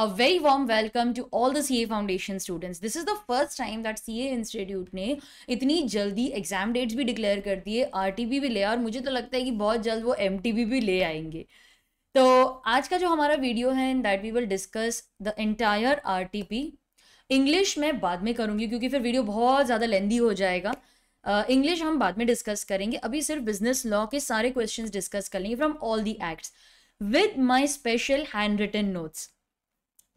A very warm welcome to all the CA Foundation students. This is the first time that CA Institute ने इतनी जल्दी exam dates भी declare कर दिए, RTP भी ले, और मुझे तो लगता है कि बहुत जल्द वो एमटीपी भी ले आएंगे. तो आज का जो हमारा वीडियो है, that we will discuss the entire RTP. English मैं बाद में करूंगी क्योंकि फिर वीडियो बहुत ज़्यादा लेंदी हो जाएगा. इंग्लिश हम बाद में डिस्कस करेंगे. अभी सिर्फ बिजनेस लॉ के सारे क्वेश्चंस डिस्कस कर लेंगे from all the acts with my special hand written notes.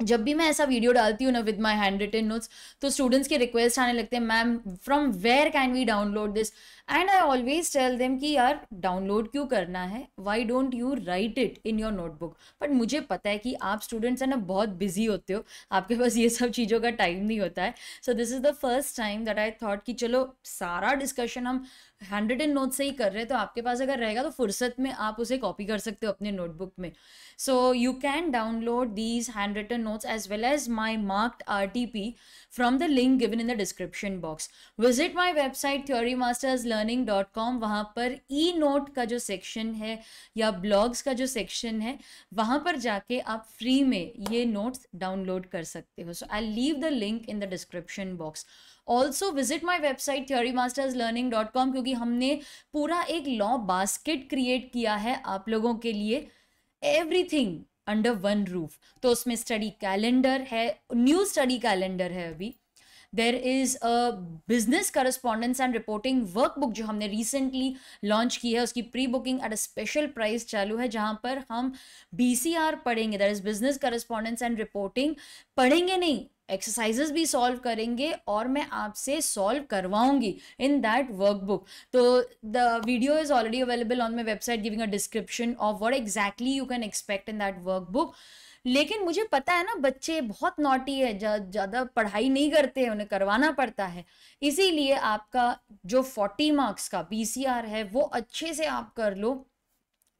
जब भी मैं ऐसा वीडियो डालती हूँ ना with my hand written notes, तो स्टूडेंट्स के रिक्वेस्ट आने लगते हैं, ma'am from where can we download this. And I always tell them कि यार डाउनलोड क्यों करना है, why don't you write it in your notebook. But मुझे पता है कि आप स्टूडेंट्स हैं ना बहुत बिजी होते हो, आपके पास ये सब चीज़ों का टाइम नहीं होता है. So this is the first time that I thought कि चलो सारा डिस्कशन हम हैंड रिटन नोट से ही कर रहे हैं, तो आपके पास अगर रहेगा तो फुर्सत में आप उसे कॉपी कर सकते हो अपने नोटबुक में. So you can download these handwritten notes as well as my marked RTP from the link given in the description box. Visit my website theorymasterslearning.com. वहाँ पर e-note का जो सेक्शन है या blogs का जो सेक्शन है, वहाँ पर जाके आप फ्री में ये नोट्स डाउनलोड कर सकते हो. So I'll leave the link in the description box. Also visit my website theorymasterslearning.com, क्योंकि हमने पूरा एक लॉ बास्केट क्रिएट किया है आप लोगों के लिए, एवरीथिंग अंडर वन रूफ. तो उसमें स्टडी कैलेंडर है, न्यू स्टडी कैलेंडर है. अभी there is a business correspondence and reporting workbook जो हमने रिसेंटली लॉन्च की है, उसकी pre booking at a special price चालू है, जहाँ पर हम BCR पढ़ेंगे, that is business correspondence and reporting. पढ़ेंगे नहीं, एक्सरसाइजेस भी सॉल्व करेंगे और मैं आपसे सॉल्व करवाऊंगी इन दैट वर्कबुक. तो the video is already available on my website giving a description of what exactly you can expect in that workbook. लेकिन मुझे पता है ना, बच्चे बहुत नॉटी है, ज़्यादा पढ़ाई नहीं करते हैं, उन्हें करवाना पड़ता है. इसीलिए आपका जो 40 मार्क्स का BCR है वो अच्छे से आप कर लो.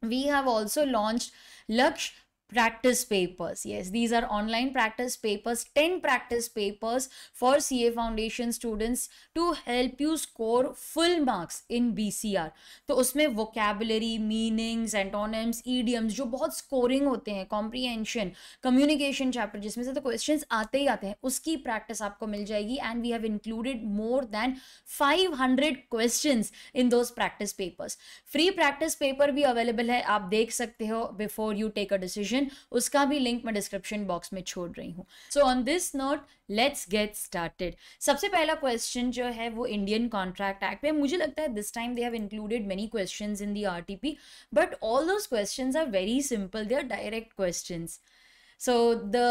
वी हैव ऑल्सो लॉन्च्ड लक्ष्य practice papers. Yes, these are online practice papers, 10 practice papers for CA foundation students to help you score full marks in BCR. तो उसमें vocabulary, meanings, antonyms, idioms जो बहुत scoring होते हैं, comprehension, communication chapter जिसमें से तो questions आते ही आते हैं, उसकी practice आपको मिल जाएगी. And we have included more than 500 questions in those practice papers. Free practice paper भी available है, आप देख सकते हो before you take a decision. उसका भी लिंक मैं डिस्क्रिप्शन बॉक्स में छोड़ रही हूँ. So on this note let's get started. सबसे पहला क्वेश्चन जो है वो इंडियन कॉन्ट्रैक्ट एक्ट पे. मुझे लगता है this time they have included many questions in the RTP, but all those questions are very simple, they are direct questions. So the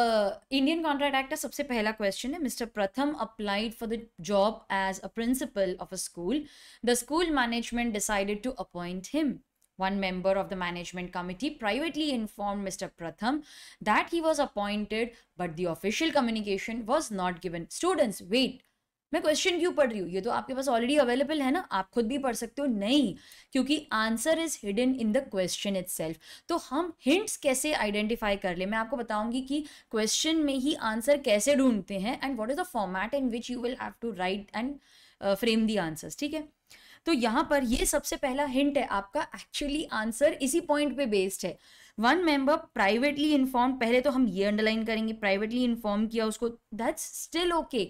Indian Contract Act का सबसे पहला क्वेश्चन है, Mr. Pratham applied for the job as a principal of a school. The school management decided to appoint him. One member of the management committee privately informed Mr. Pratham that he was appointed, but the official communication was not given. Students, wait. मैं question क्यों पढ़ रही हूँ? ये तो आपके पास already available है ना, आप खुद भी पढ़ सकते हो. नहीं, क्योंकि answer is hidden in the question itself. तो हम हिंट्स कैसे आइडेंटिफाई कर ले, मैं आपको बताऊंगी कि क्वेश्चन में ही आंसर कैसे ढूंढते हैं and what is the format in which you will have to write and frame the answers. ठीक है, तो यहाँ पर ये सबसे पहला हिंट है आपका. एक्चुअली आंसर इसी पॉइंट पे बेस्ड है. वन मेंबर प्राइवेटली इन्फॉर्म, पहले तो हम ये अंडरलाइन करेंगे, प्राइवेटली इन्फॉर्म किया उसको, that's still okay,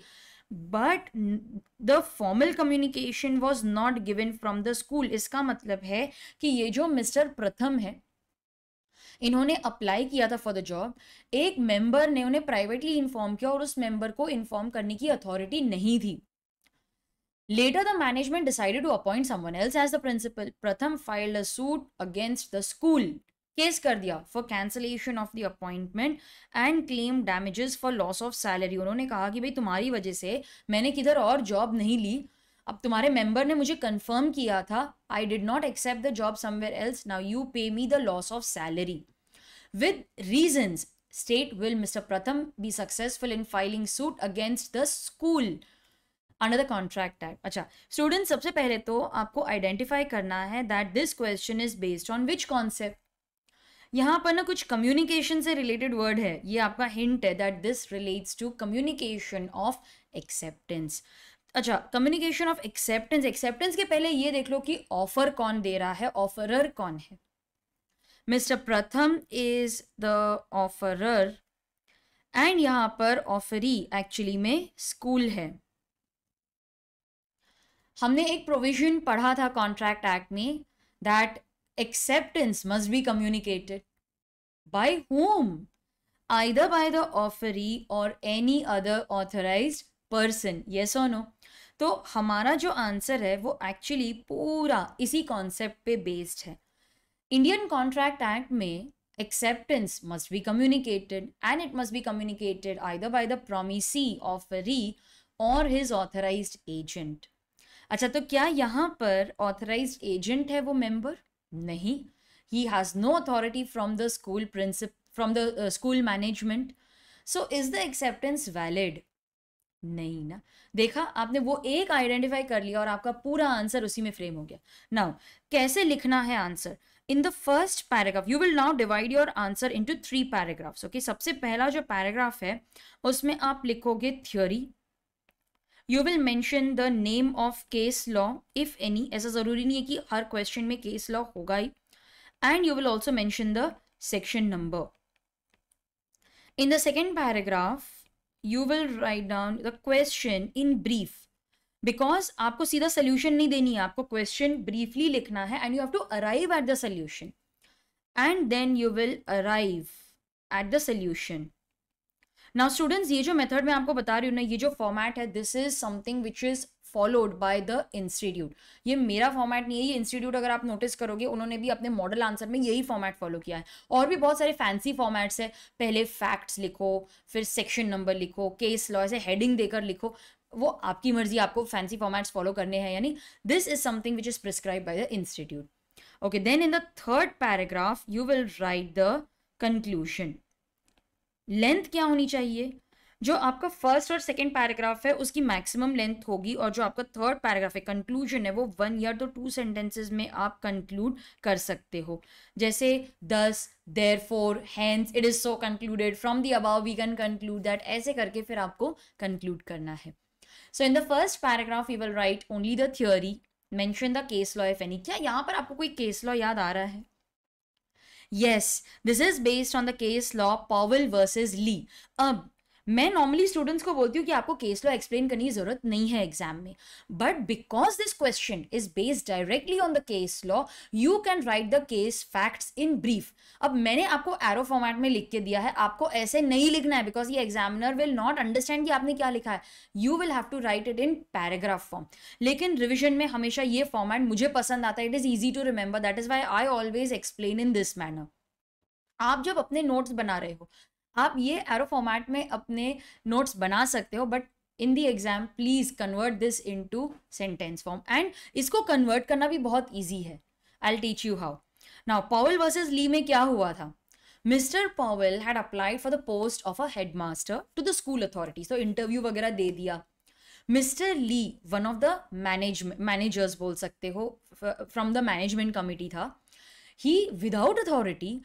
but the formal communication was not given from the school. इसका मतलब है कि ये जो मिस्टर प्रथम है, इन्होंने अप्लाई किया था फॉर द जॉब, एक मेंबर ने उन्हें प्राइवेटली इन्फॉर्म किया और उस मेंबर को इन्फॉर्म करने की अथॉरिटी नहीं थी. Later, the management decided to appoint someone else as the principal. Pratham filed a suit against the school. Case कर दिया for cancellation of the appointment and claimed damages for loss of salary. उन्होंने कहा कि भाई तुम्हारी वजह से मैंने किधर और जॉब नहीं ली, अब तुम्हारे मेंबर ने मुझे कंफर्म किया था, I did not accept the job somewhere else, now you pay me the loss of salary. With reasons, state will Mr. Pratham be successful in filing suit against the school under the contract act. अच्छा student, सबसे पहले तो आपको identify करना है that this question is based on which concept. यहाँ पर ना कुछ कम्युनिकेशन से रिलेटेड वर्ड है, ये आपका हिंट है that this relates to communication of acceptance. अच्छा, कम्युनिकेशन ऑफ एक्सेप्टेंस. एक्सेप्टेंस के पहले ये देख लो कि ऑफर कौन दे रहा है, ऑफरर कौन है. मिस्टर प्रथम इज द ऑफरर एंड यहाँ पर ऑफरी एक्चुअली में स्कूल है। हमने एक प्रोविजन पढ़ा था कॉन्ट्रैक्ट एक्ट में that acceptance must be communicated bye whom? Either by the offeree or any other authorized person. Yes or no? तो हमारा जो आंसर है वो एक्चुअली पूरा इसी कॉन्सेप्ट पे बेस्ड है। इंडियन कॉन्ट्रैक्ट एक्ट में acceptance must be communicated and it must be communicated either by the promisee, offeree or his authorized agent. अच्छा, तो क्या यहाँ पर authorized agent है वो member? नहीं, he has no authority from the school principal, from the school management. So is the acceptance valid? नहीं ना। देखा आपने, वो एक आइडेंटिफाई कर लिया और आपका पूरा आंसर उसी में फ्रेम हो गया। नाउ कैसे लिखना है answer? In the first paragraph you will now divide your answer into 3 paragraphs. Okay, सबसे पहला जो पैराग्राफ है उसमें आप लिखोगे theory. You will mention the name of case law if any, ऐसा जरूरी नहीं है कि हर क्वेश्चन में केस लॉ होगा ही, and you will also mention the section number. In the second paragraph, you will write down the question in brief. Because आपको सीधा solution नहीं देनी है, आपको question briefly लिखना है and you have to arrive at the solution. And then you will arrive at the solution. Now students, ये जो method मैं आपको बता रही हूँ ना, ये जो format है, this is something which is followed by the institute. ये मेरा फॉर्मेट नहीं है, ये इंस्टीट्यूट अगर आप नोटिस करोगे उन्होंने भी अपने मॉडल आंसर में यही फॉर्मेट फॉलो किया है। और भी बहुत सारे फैंसी फॉर्मेट्स है, पहले फैक्ट्स लिखो, फिर सेक्शन नंबर लिखो, केस लॉ ऐसे हेडिंग देकर लिखो, वो आपकी मर्जी, आपको फैंसी फॉर्मेट्स फॉलो करने हैं यानी। This is something which is prescribe by the institute. Okay, then in the third paragraph you will write the conclusion. Length क्या होनी चाहिए? जो आपका फर्स्ट और सेकंड पैराग्राफ है उसकी मैक्सिमम लेंथ होगी, और जो आपका थर्ड पैराग्राफ है कंक्लूजन है वो 1 या तो 2 सेंटेंसेस में आप कंक्लूड कर सकते हो। जैसे thus, therefore, hence, it is so concluded, from the above we can conclude that, ऐसे करके फिर आपको कंक्लूड करना है। So in the first paragraph you will write only the theory, mention the case law if any. क्या यहाँ पर आपको कोई केस लॉ याद आ रहा है? Yes, this is based on the case law Powell versus Lee. अब मैं नॉर्मली स्टूडेंट्स को बोलती हूँ कि आपको केस लॉ एक्सप्लेन करने की जरूरत नहीं है एग्जाम में, but because this question is based directly on the case law, you can write the case facts in brief. अब मैंने आपको एरो फॉर्मेट में लिख के दिया है, आपको ऐसे नहीं लिखना है बिकॉज ये एग्जामिनर विल नॉट अंडरस्टैंड कि आपने क्या लिखा है। You will have to write it in paragraph form. लेकिन रिविजन में हमेशा ये फॉर्मेट मुझे पसंद आता है, it is easy to remember, that is why I always explain in this manner. आप जब अपने नोट्स बना रहे हो, आप ये एरो फॉर्मेट में अपने नोट्स बना सकते हो, but in the exam please convert this into sentence form, and इसको कन्वर्ट करना भी बहुत इजी है। I will teach you how. Now Powell versus Lee में क्या हुआ था? Mister Powell had applied for the post of a headmaster to the school authority, तो इंटरव्यू वगैरह दे दिया। Mister Lee, one of the managers बोल सकते हो, फ्रॉम द मैनेजमेंट कमिटी था, he without authority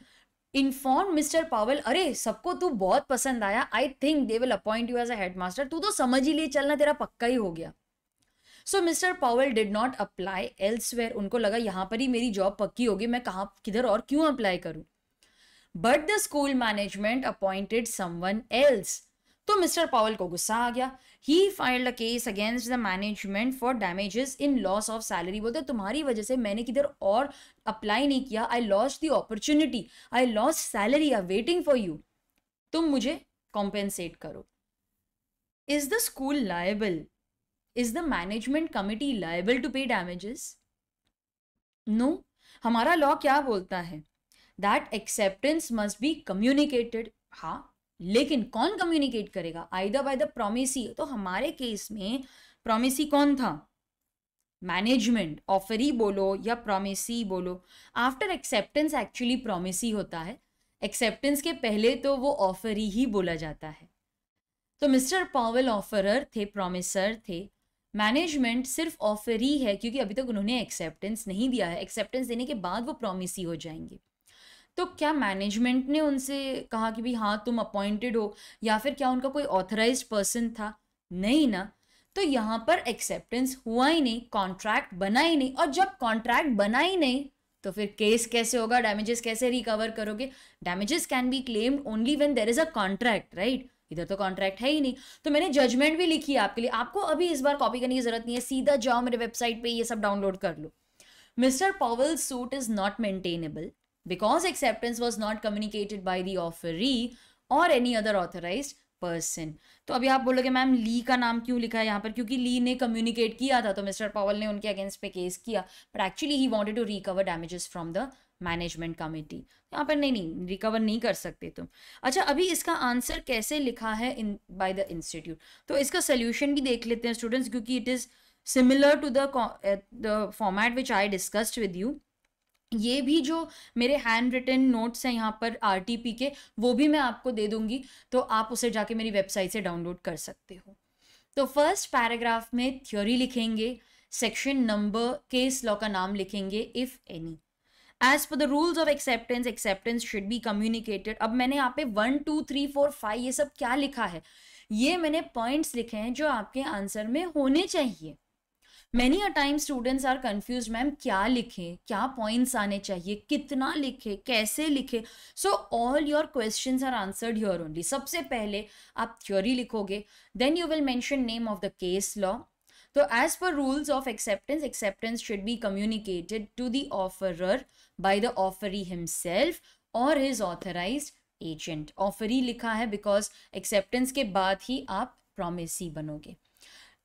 inform mister Pavel, अरे सबको तू बहुत पसंद आया, I think they will appoint you as a headmaster, तू तो समझ ही ले चलना, तेरा पक्का ही हो गया। So mister Powell did not apply elsewhere, उनको लगा यहाँ पर ही मेरी जॉब पक्की होगी, मैं कहाँ किधर और क्यों अप्लाई करूं। But the school management appointed someone else, तो मिस्टर पावेल को गुस्सा आ गया। He filed a case against the management for damages in loss of salary. बोलते तुम्हारी वजह से मैंने किधर और अप्लाई नहीं किया, I lost the opportunity, I lost salary, I waiting for you, तुम मुझे कॉम्पेंसेट करो। Is the school liable, is the management committee liable to pay damages? No, हमारा लॉ क्या बोलता है? That acceptance must be communicated. हाँ, लेकिन कौन कम्युनिकेट करेगा? Either by the promisee. तो हमारे केस में प्रोमिसी कौन था? मैनेजमेंट। ऑफरी बोलो या प्रोमिसी बोलो, आफ्टर एक्सेप्टेंस एक्चुअली प्रोमिसी होता है, एक्सेप्टेंस के पहले तो वो ऑफरी ही बोला जाता है। तो मिस्टर पावेल ऑफरर थे, प्रोमिसर थे, मैनेजमेंट सिर्फ ऑफरी है क्योंकि अभी तक उन्होंने एक्सेप्टेंस नहीं दिया है, एक्सेप्टेंस देने के बाद वो प्रोमिसी हो जाएंगे। तो क्या मैनेजमेंट ने उनसे कहा कि भाई हाँ तुम अपॉइंटेड हो, या फिर क्या उनका कोई ऑथराइज्ड पर्सन था? नहीं ना। तो यहाँ पर एक्सेप्टेंस हुआ ही नहीं, कॉन्ट्रैक्ट बना ही नहीं, और जब कॉन्ट्रैक्ट बना ही नहीं तो फिर केस कैसे होगा, डैमेजेस कैसे रिकवर करोगे? Damages can be claimed only when there is a contract, right? इधर तो कॉन्ट्रैक्ट है ही नहीं, तो मैंने जजमेंट भी लिखी है आपके लिए। आपको अभी इस बार कॉपी करने की जरूरत नहीं है, सीधा जाओ मेरे वेबसाइट पे ये सब डाउनलोड कर लो। Mister Powell's suit is not maintainable because acceptance was not communicated by the offeree or any other authorized person। तो अभी आप बोलोगे मैम ली का नाम क्यों लिखा है यहाँ पर, क्योंकि ली ने कम्युनिकेट किया था तो मिस्टर पॉवल ने उनके अगेंस्ट पे केस किया, but actually he wanted to recover damages from the management committee. यहाँ पर नहीं रिकवर नहीं कर सकते तुम। अच्छा, अभी इसका आंसर कैसे लिखा है इन बाय द इंस्टीट्यूट, तो इसका सोल्यूशन भी देख लेते हैं स्टूडेंट्स, क्योंकि it is similar to the format which I discussed with you. ये भी जो मेरे हैंड रिटन नोट्स हैं यहाँ पर आरटीपी के, वो भी मैं आपको दे दूंगी, तो आप उसे जाके मेरी वेबसाइट से डाउनलोड कर सकते हो। तो फर्स्ट पैराग्राफ में थ्योरी लिखेंगे, सेक्शन नंबर, केस लॉ का नाम लिखेंगे if any. As per the rules of acceptance, acceptance should be communicated. अब मैंने यहाँ पे 1 2 3 4 5 ये सब क्या लिखा है, ये मैंने पॉइंट्स लिखे हैं जो आपके आंसर में होने चाहिए। Many a time students are confused, ma'am क्या लिखें, क्या पॉइंट्स आने चाहिए, कितना लिखे, कैसे लिखे। So all your questions are answered here only. सबसे पहले आप थ्योरी लिखोगे, then you will mention name of the case law. तो as per rules of acceptance, acceptance should be communicated to the offeror by the offeree himself और his authorised agent. Offeree लिखा है because acceptance के बाद ही आप promisee बनोगे।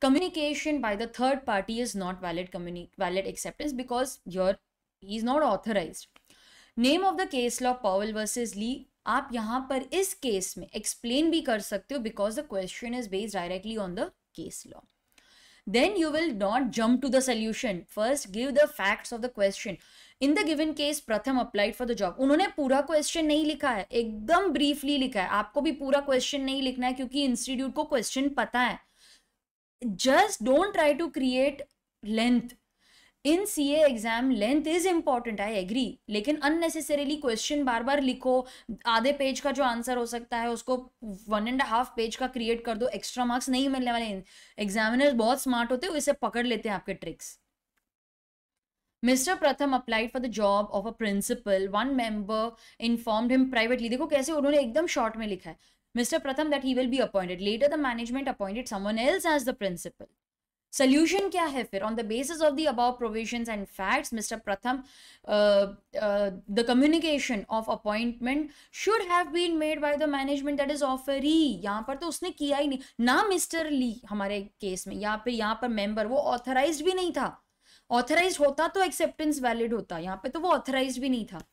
Communication by the third party is not valid acceptance because he is not authorized. Name of the case law Powell versus Lee, आप यहाँ पर इस केस में explain भी कर सकते हो because the question is based directly on the case law. Then you will not jump to the solution. First give the facts of the question. In the given case, Pratham applied for the job. उन्होंने पूरा question नहीं लिखा है, एकदम briefly लिखा है। आपको भी पूरा क्वेश्चन नहीं लिखना है क्योंकि इंस्टीट्यूट को क्वेश्चन पता है। Just don't try to create length. In CA exam length is important, I agree, लेकिन unnecessarily question बार बार लिखो, आधे पेज का जो आंसर हो सकता है उसको 1.5 पेज का क्रिएट कर दो, एक्स्ट्रा मार्क्स नहीं मिलने वाले। एग्जामिनर्स बहुत स्मार्ट होते हैं, इसे पकड़ लेते हैं आपके tricks. Mr. Pratham applied for the job of a principal. One member informed him privately. देखो कैसे उन्होंने एकदम शॉर्ट में लिखा है, Mr. Pratham that he will be appointed. Later the management appointed someone else as the principal. Solution क्या है फिर? On the basis of the above provisions and facts, Mr. Pratham, the communication of appointment should have been made by the management, that is offeree. यहाँ पर तो उसने किया ही नहीं ना, Mr. Lee हमारे केस में यहाँ पर member वो authorized भी नहीं था। authorized होता तो acceptance valid होता, यहाँ पे तो वो authorized भी नहीं था।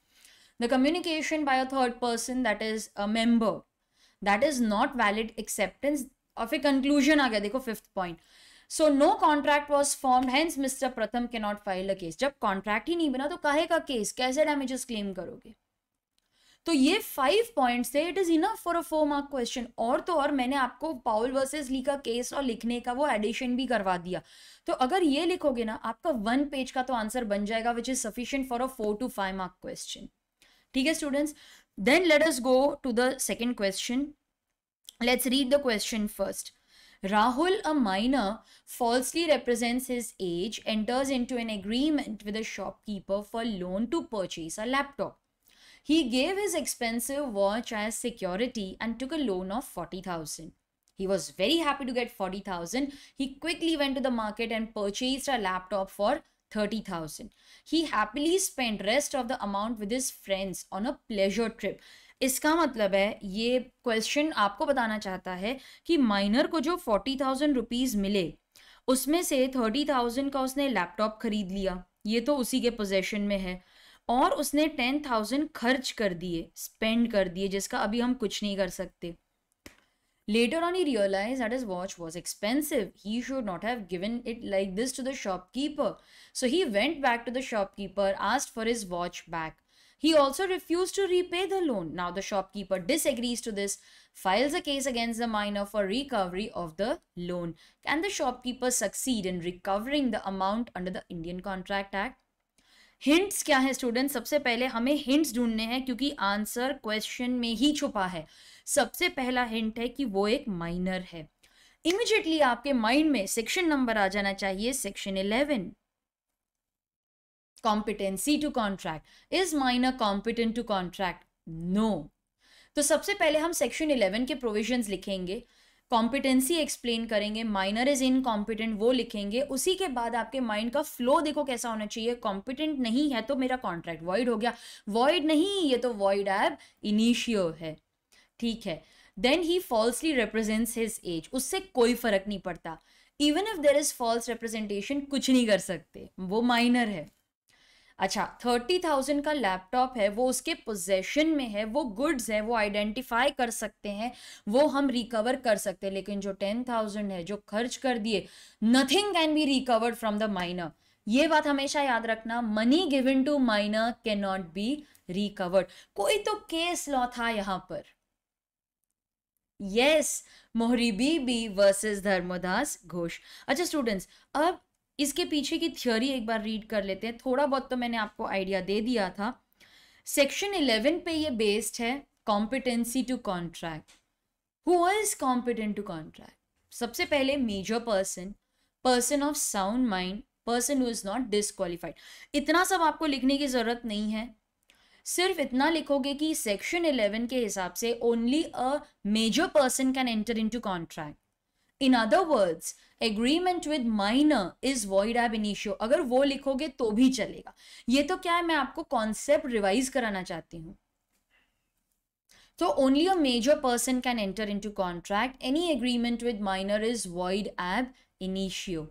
The communication by a third person, that is a member, that is not valid acceptance। और फिर कंक्लूजन आ गया, देखो 5th point. So no contract was formed, hence mister Pratham can not file a case. जब contract ही नहीं बना तो काहे का केस, कैसे डैमेजेस क्लेम करोगे? तो ये 5 पॉइंट्स थे, it is enough for a 4 mark question. और तो और मैंने आपको पाउल वर्सेस ली का केस और लिखने का वो एडिशन भी करवा दिया। तो अगर ये लिखोगे ना, आपका 1 पेज का तो आंसर बन जाएगा, which is sufficient for a 4 to 5 mark question. ठीक है students, then let us go to the second question. Let's read the question first. Rahul, a minor, falsely represents his age, enters into an agreement with a shopkeeper for loan to purchase a laptop. He gave his expensive watch as security and took a loan of 40,000. He was very happy to get 40,000. He quickly went to the market and purchased a laptop for 30,000. He happily spent rest of the amount with his friends on a pleasure trip. इसका मतलब है ये question आपको बताना चाहता है कि minor को जो 40,000 रुपीज़ मिले उसमें से 30,000 का उसने लैपटॉप खरीद लिया, ये तो उसी के पोजेशन में है, और उसने 10,000 खर्च कर दिए, स्पेंड कर दिए, जिसका अभी हम कुछ नहीं कर सकते। Later on he realized that his watch was expensive. He should not have given it like this to the shopkeeper. So he went back to the shopkeeper, asked for his watch back. He also refused to repay the loan. Now the shopkeeper disagrees to this, files a case against the minor for recovery of the loan. Can the shopkeeper succeed in recovering the amount under the Indian Contract Act? Hints क्या है student? सबसे पहले हमें hints ढूंढने हैं क्योंकि answer question में ही छुपा है। सबसे पहला हिंट है कि वो एक माइनर है। इमीडिएटली आपके माइंड में सेक्शन नंबर आ जाना चाहिए, section 11, competency to contract. Is minor competent to contract? No. तो सबसे पहले हम सेक्शन 11 के प्रोविजंस लिखेंगे, कॉम्पिटेंसी एक्सप्लेन करेंगे, माइनर इज इनकॉम्पिटेंट वो लिखेंगे, उसी के बाद आपके माइंड का फ्लो देखो कैसा होना चाहिए। कॉम्पिटेंट नहीं है तो मेरा कॉन्ट्रैक्ट वॉइड हो गया, वॉइड नहीं ये तो वॉइड एब इनिशियो है, ठीक है। Then he falsely represents his age, उससे कोई फर्क नहीं पड़ता, even if there is false representation कुछ नहीं कर सकते, वो माइनर है। अच्छा 30,000 का लैपटॉप है, वो उसके पोजेशन में है, वो गुड्स है, वो आइडेंटिफाई कर सकते हैं, वो हम रिकवर कर सकते हैं, लेकिन जो 10,000 है जो खर्च कर दिए, nothing can be recovered from the minor. ये बात हमेशा याद रखना, money given to minor can not be recovered. कोई तो केस लॉ था यहां पर, यस, मोहरी बीबी वर्सेस धर्मदास घोष। अच्छा स्टूडेंट्स, अब इसके पीछे की थ्योरी एक बार रीड कर लेते हैं, थोड़ा बहुत तो मैंने आपको आइडिया दे दिया था। सेक्शन 11 पे ये बेस्ड है, competency to contract. Who is competent to contract? सबसे पहले major person, person of sound mind, person who is not disqualified. इतना सब आपको लिखने की जरूरत नहीं है, सिर्फ इतना लिखोगे कि सेक्शन 11 के हिसाब से only a major person can enter into contract. In other words, agreement with minor is void ab initio, अगर वो लिखोगे तो भी चलेगा। ये तो क्या है, मैं आपको कॉन्सेप्ट रिवाइज कराना चाहती हूं। तो only a major person can enter into contract, any agreement with minor is void ab initio.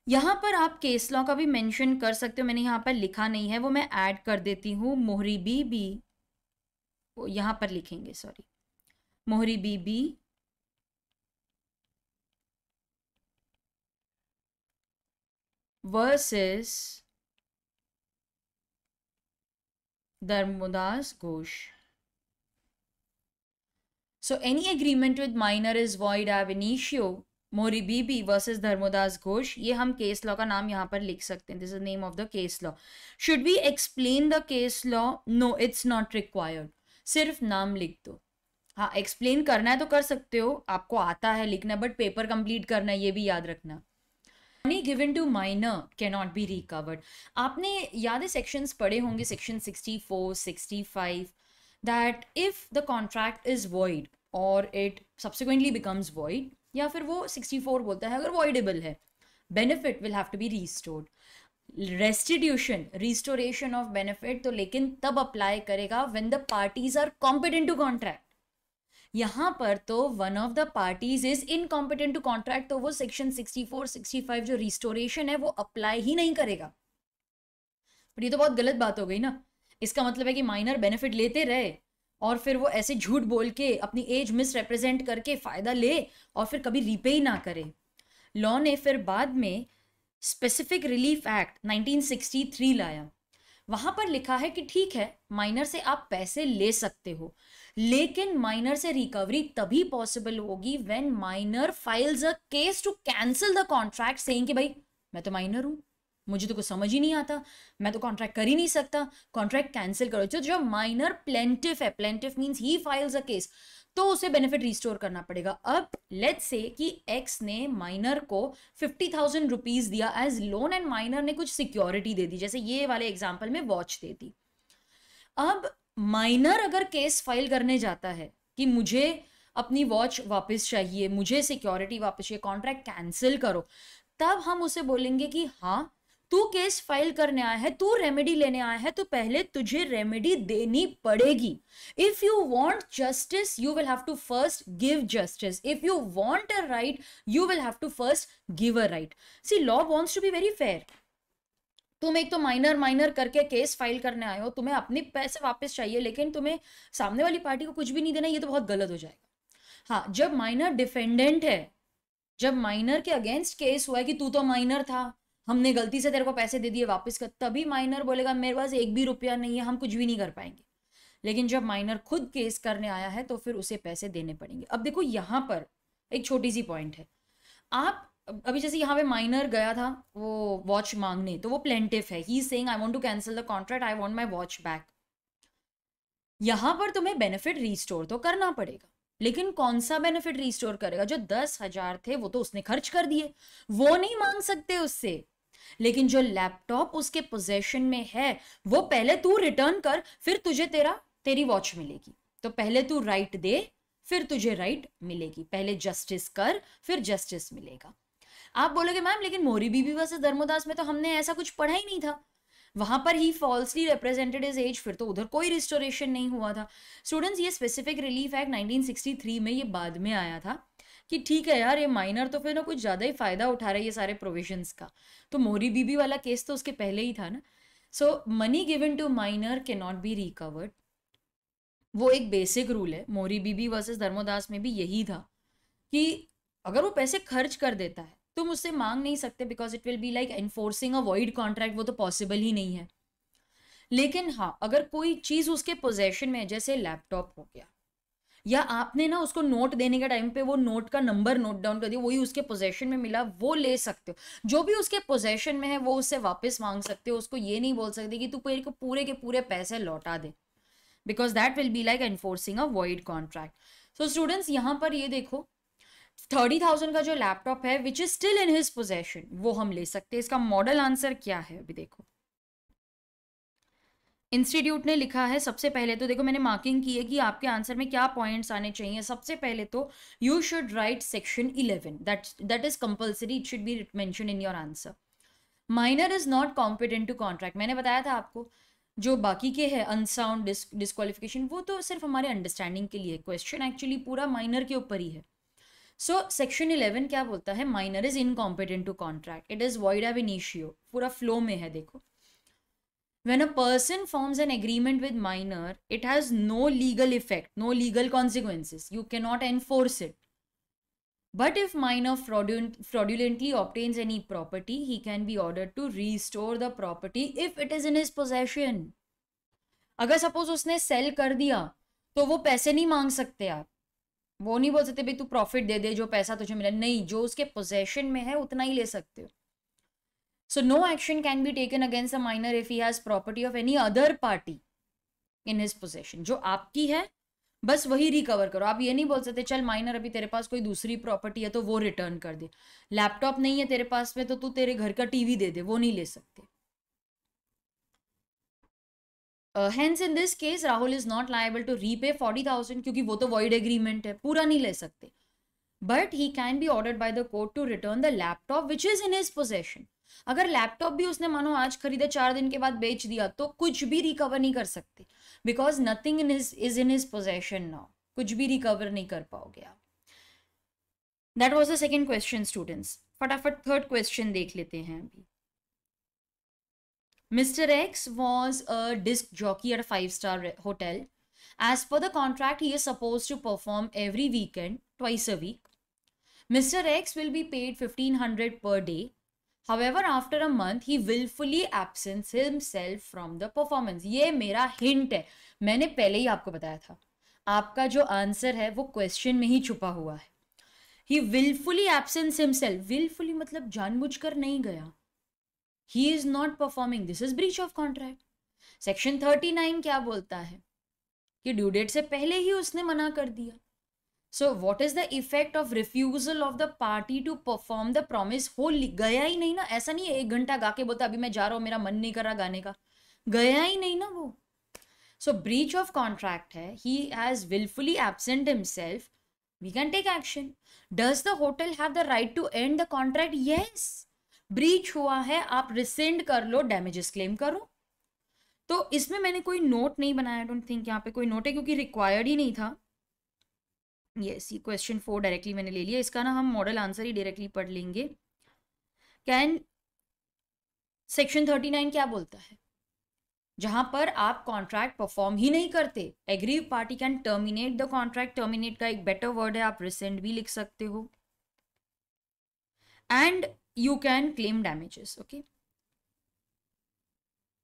यहां पर आप केस लॉ का भी मेंशन कर सकते हो, मैंने यहां पर लिखा नहीं है, वो मैं ऐड कर देती हूं। मोहरी बीबी, यहां पर लिखेंगे, sorry, Mohori Bibee versus Dharmodas Ghose. So any agreement with minor is void ab initio, मोहरी बीबी वर्सेस धर्मदास घोष। ये हम केस लॉ का नाम यहाँ पर लिख सकते हैं, this is name of the case law. Should we explain the case law? No, it's not required, सिर्फ नाम लिख दो। हाँ, एक्सप्लेन करना है तो कर सकते हो, आपको आता है लिखना, बट पेपर कंप्लीट करना है, ये भी याद रखना। Money given to minor can not be recovered. आपने याद है सेक्शंस पढ़े होंगे, section 64, 65, that if the contract is void or it subsequently becomes void, या फिर वो 64 बोलता है अगर voidable है, benefit will have to be restored. Restitution, restoration of benefit तो लेकिन तब अप्लाई करेगा when the parties are competent to contract. यहां पर तो one of the parties is incompetent to contract, तो वो सेक्शन 64, 65 जो रिस्टोरेशन है वो अप्लाई ही नहीं करेगा। पर ये तो बहुत गलत बात हो गई ना, इसका मतलब है कि माइनर बेनिफिट लेते रहे और फिर वो ऐसे झूठ बोल के अपनी एज मिस रिप्रेजेंट करके फायदा ले और फिर कभी रीपे ही ना करे। लॉ ने फिर बाद में स्पेसिफिक रिलीफ एक्ट 1963 लाया, वहां पर लिखा है कि ठीक है माइनर से आप पैसे ले सकते हो, लेकिन माइनर से रिकवरी तभी पॉसिबल होगी when minor files a case to cancel the contract, saying कि भाई मैं तो माइनर हूं, मुझे तो कुछ समझ ही नहीं आता, मैं तो कॉन्ट्रैक्ट कर ही नहीं सकता, कॉन्ट्रैक्ट कैंसिल करो। तो जो माइनर प्लेंटिफ है, plaintiff means he files a case, तो उसे बेनिफिट रिस्टोर करना पड़ेगा। अब लेट्स से कि एक्स ने माइनर को 50,000 रुपीज दिया एज लोन एंड माइनर ने कुछ सिक्योरिटी दे दी, जैसे ये वाले एग्जाम्पल में वॉच दे दी। अब माइनर अगर केस फाइल करने जाता है कि मुझे अपनी वॉच वापस चाहिए, मुझे सिक्योरिटी वापस चाहिए, कॉन्ट्रैक्ट कैंसिल करो, तब हम उसे बोलेंगे कि हाँ तू केस फाइल करने आया है, तू रेमेडी लेने आया है, तो पहले तुझे रेमेडी देनी पड़ेगी। If you want justice you will have to first give justice, if you want a right you will have to first give a right. See law wants to be very fair. तुम एक तो minor minor करके case file करने आए हो, तुम्हें अपने पैसे वापस चाहिए, लेकिन तुम्हें सामने वाली पार्टी को कुछ भी नहीं देना, ये तो बहुत गलत हो जाएगा। हाँ, जब माइनर डिफेंडेंट है, जब माइनर के अगेंस्ट केस हुआ है कि तू तो माइनर था, हमने गलती से तेरे को पैसे दे दिए वापस कर, तभी माइनर बोलेगा मेरे पास एक भी रुपया नहीं है, हम कुछ भी नहीं कर पाएंगे। लेकिन जब माइनर खुद केस करने आया है तो फिर उसे पैसे देने पड़ेंगे। अब देखो यहाँ पर एक छोटी सी पॉइंट है, आप अभी जैसे यहाँ पे माइनर गया था वो वॉच मांगने, तो वो प्लेंटिफ है, he is saying I want to cancel the contract, I want my watch back. यहाँ पर तुम्हें बेनिफिट रिस्टोर तो करना पड़ेगा, लेकिन कौन सा बेनिफिट रिस्टोर करेगा? जो 10,000 थे वो तो उसने खर्च कर दिए, वो नहीं मांग सकते उससे। लेकिन जो लैपटॉप उसके पोजेशन में है वो पहले तू रिटर्न कर, फिर तुझे तेरी वॉच मिलेगी। तो पहले तू राइट दे, फिर तुझे राइट मिलेगी। पहले जस्टिस कर, फिर जस्टिस मिलेगा। आप बोलोगे मैम लेकिन मोरी बीबी वर्सेस धर्मोदास में तो हमने ऐसा कुछ पढ़ा ही नहीं था, वहां पर ही फॉल्सली रिप्रेजेंटेड इज एज, फिर तो उधर कोई रिस्टोरेशन नहीं हुआ था। स्टूडेंट्स, ये स्पेसिफिक रिलीफ एक्ट 1963 में ये बाद में आया था कि ठीक है यार, ये माइनर तो फिर ना कुछ ज़्यादा ही फ़ायदा उठा रहा है ये सारे प्रोविजंस का। तो मोरी बीबी वाला केस तो उसके पहले ही था ना। So money given to minor can not be recovered, वो एक बेसिक रूल है। मोरी बीबी वर्सेस धर्मोदास में भी यही था कि अगर वो पैसे खर्च कर देता है तुम उससे मांग नहीं सकते, because it will be like enforcing a void contract, वो तो पॉसिबल ही नहीं है। लेकिन हाँ, अगर कोई चीज़ उसके पोजेशन में है, जैसे लैपटॉप हो गया, या आपने ना उसको नोट देने के टाइम पे वो नोट का नंबर नोट डाउन कर दिया, वही उसके पोजेशन में मिला, वो ले सकते हो। जो भी उसके पोजेशन में है वो उससे वापस मांग सकते हो। उसको ये नहीं बोल सकते कि तू पूरे के पूरे पैसे लौटा दे, because that will be like enforcing a void contract. So students, यहाँ पर ये देखो 30,000 का जो लैपटॉप है which is still in his possession, वो हम ले सकते हैं। इसका मॉडल आंसर क्या है अभी देखो। इंस्टीट्यूट ने लिखा है, सबसे पहले तो देखो मैंने मार्किंग की है कि आपके आंसर में क्या पॉइंट्स आने चाहिए। सबसे पहले तो you should write section 11, that is compulsory, it should be mention in your answer. Minor is not competent to contract, मैंने बताया था आपको। जो बाकी के हैं अनसाउंड डिस्क्वालिफिकेशन, वो तो सिर्फ हमारे अंडरस्टैंडिंग के लिए, क्वेश्चन एक्चुअली पूरा माइनर के ऊपर ही है। सो सेक्शन 11 क्या बोलता है, minor is incompetent to contract, it is void ab initio, पूरा फ्लो में है देखो। When a person forms an agreement with minor, it has no legal effect, no legal consequences. You cannot enforce it. But if minor fraudulently obtains any property, he can be ordered to restore the property if it is in his possession. अगर suppose उसने cell कर दिया तो वो पैसे नहीं मांग सकते आप। वो नहीं बोल सकते भाई तू प्रॉफिट दे दे जो पैसा तुझे मिला, नहीं, जो उसके पोजेशन में है उतना ही ले सकते हो। So no action can be taken against a minor if he has property of any other party in his possession. जो आपकी है बस वही रिकवर करो। आप ये नहीं बोल सकते चल माइनर अभी तेरे पास कोई दूसरी प्रॉपर्टी है तो वो रिटर्न कर दे, लैपटॉप नहीं है तेरे पास में तो तू तेरे घर का टीवी दे दे, वो नहीं ले सकते। Hence in this case Rahul is not liable to repay 40,000 क्योंकि वो तो void agreement है, पूरा नहीं ले सकते। But he can be ordered by the court to return the laptop which is in his possession. अगर लैपटॉप भी उसने मानो आज खरीदा 4 दिन के बाद बेच दिया तो कुछ भी रिकवर नहीं कर सकते, because nothing is in his possession now, कुछ भी रिकवर नहीं कर पाओगे आप। That was the second question students. फटाफट थर्ड क्वेश्चन देख लेते हैं अभी। Mr. X was a disc jockey at a 5-star hotel. As per the contract, he is supposed to perform every weekend, twice a week. Mr. X will be paid 1,500 per day. However, after a month, he willfully absents himself from the performance. ये मेरा hint है, मैंने पहले ही आपको बताया था। आपका जो आंसर है वो क्वेश्चन में ही छुपा हुआ है। He willfully absents himself. Willfully मतलब जानबूझकर नहीं गया। He is not performing. This is breach of contract. Section 39 क्या बोलता है कि ड्यू डेट से पहले ही उसने मना कर दिया। So what is the effect of refusal of the party to perform the promise? हो गया ही नहीं ना, ऐसा नहीं है 1 घंटा गा के बोलता अभी मैं जा रहा हूँ मेरा मन नहीं कर रहा गाने का, गया ही नहीं ना वो। So breach of contract है, he has willfully absent himself, we can take action. Does the hotel have the right to end the contract? Yes. Breach हुआ है, आप रिसेंड कर लो, डैमेजेस क्लेम करो। तो इसमें मैंने कोई नोट नहीं बनाया, आई डोंट थिंक यहाँ पे कोई नोट है क्योंकि रिक्वायर्ड ही नहीं था। यस, ये क्वेश्चन 4 डायरेक्टली मैंने ले लिया, इसका ना हम मॉडल आंसर ही डायरेक्टली पढ़ लेंगे। कैन सेक्शन 39 क्या बोलता है, जहां पर आप कॉन्ट्रैक्ट परफॉर्म ही नहीं करते, agree party can terminate the contract. Terminate का एक बेटर वर्ड है, आप रिसेंड भी लिख सकते हो। And you can claim damages, okay,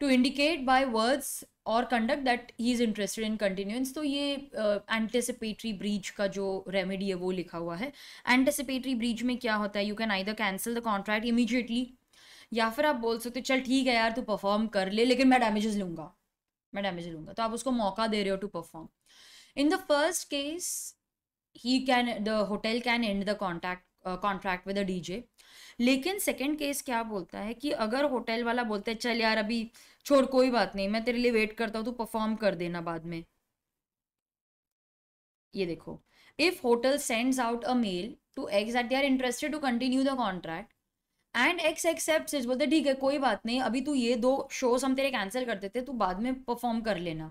to indicate by words or conduct that he is interested in continuance। तो ये anticipatory breach का जो remedy है वो लिखा हुआ है। anticipatory breach में क्या होता है, you can either cancel the contract immediately, या फिर आप बोल सकते हो चल ठीक है यार तू परफॉर्म कर ले लेकिन मैं डैमेजेस लूंगा, तो आप उसको मौका दे रहे हो to perform. In the first case the hotel can end the contract with a DJ। लेकिन सेकेंड केस क्या बोलता है कि अगर होटल वाला बोलता है चल यार अभी छोड़ कोई बात नहीं, मैं तेरे लिए वेट करता हूँ, तू परफॉर्म कर देना बाद में, ये देखो, if hotel sends out a mail to X that they are interested to continue the contract and X accepts it, बोलते ठीक है कोई बात नहीं, अभी तू ये 2 शोज हम तेरे कैंसिल कर देते, तू बाद में परफॉर्म कर लेना।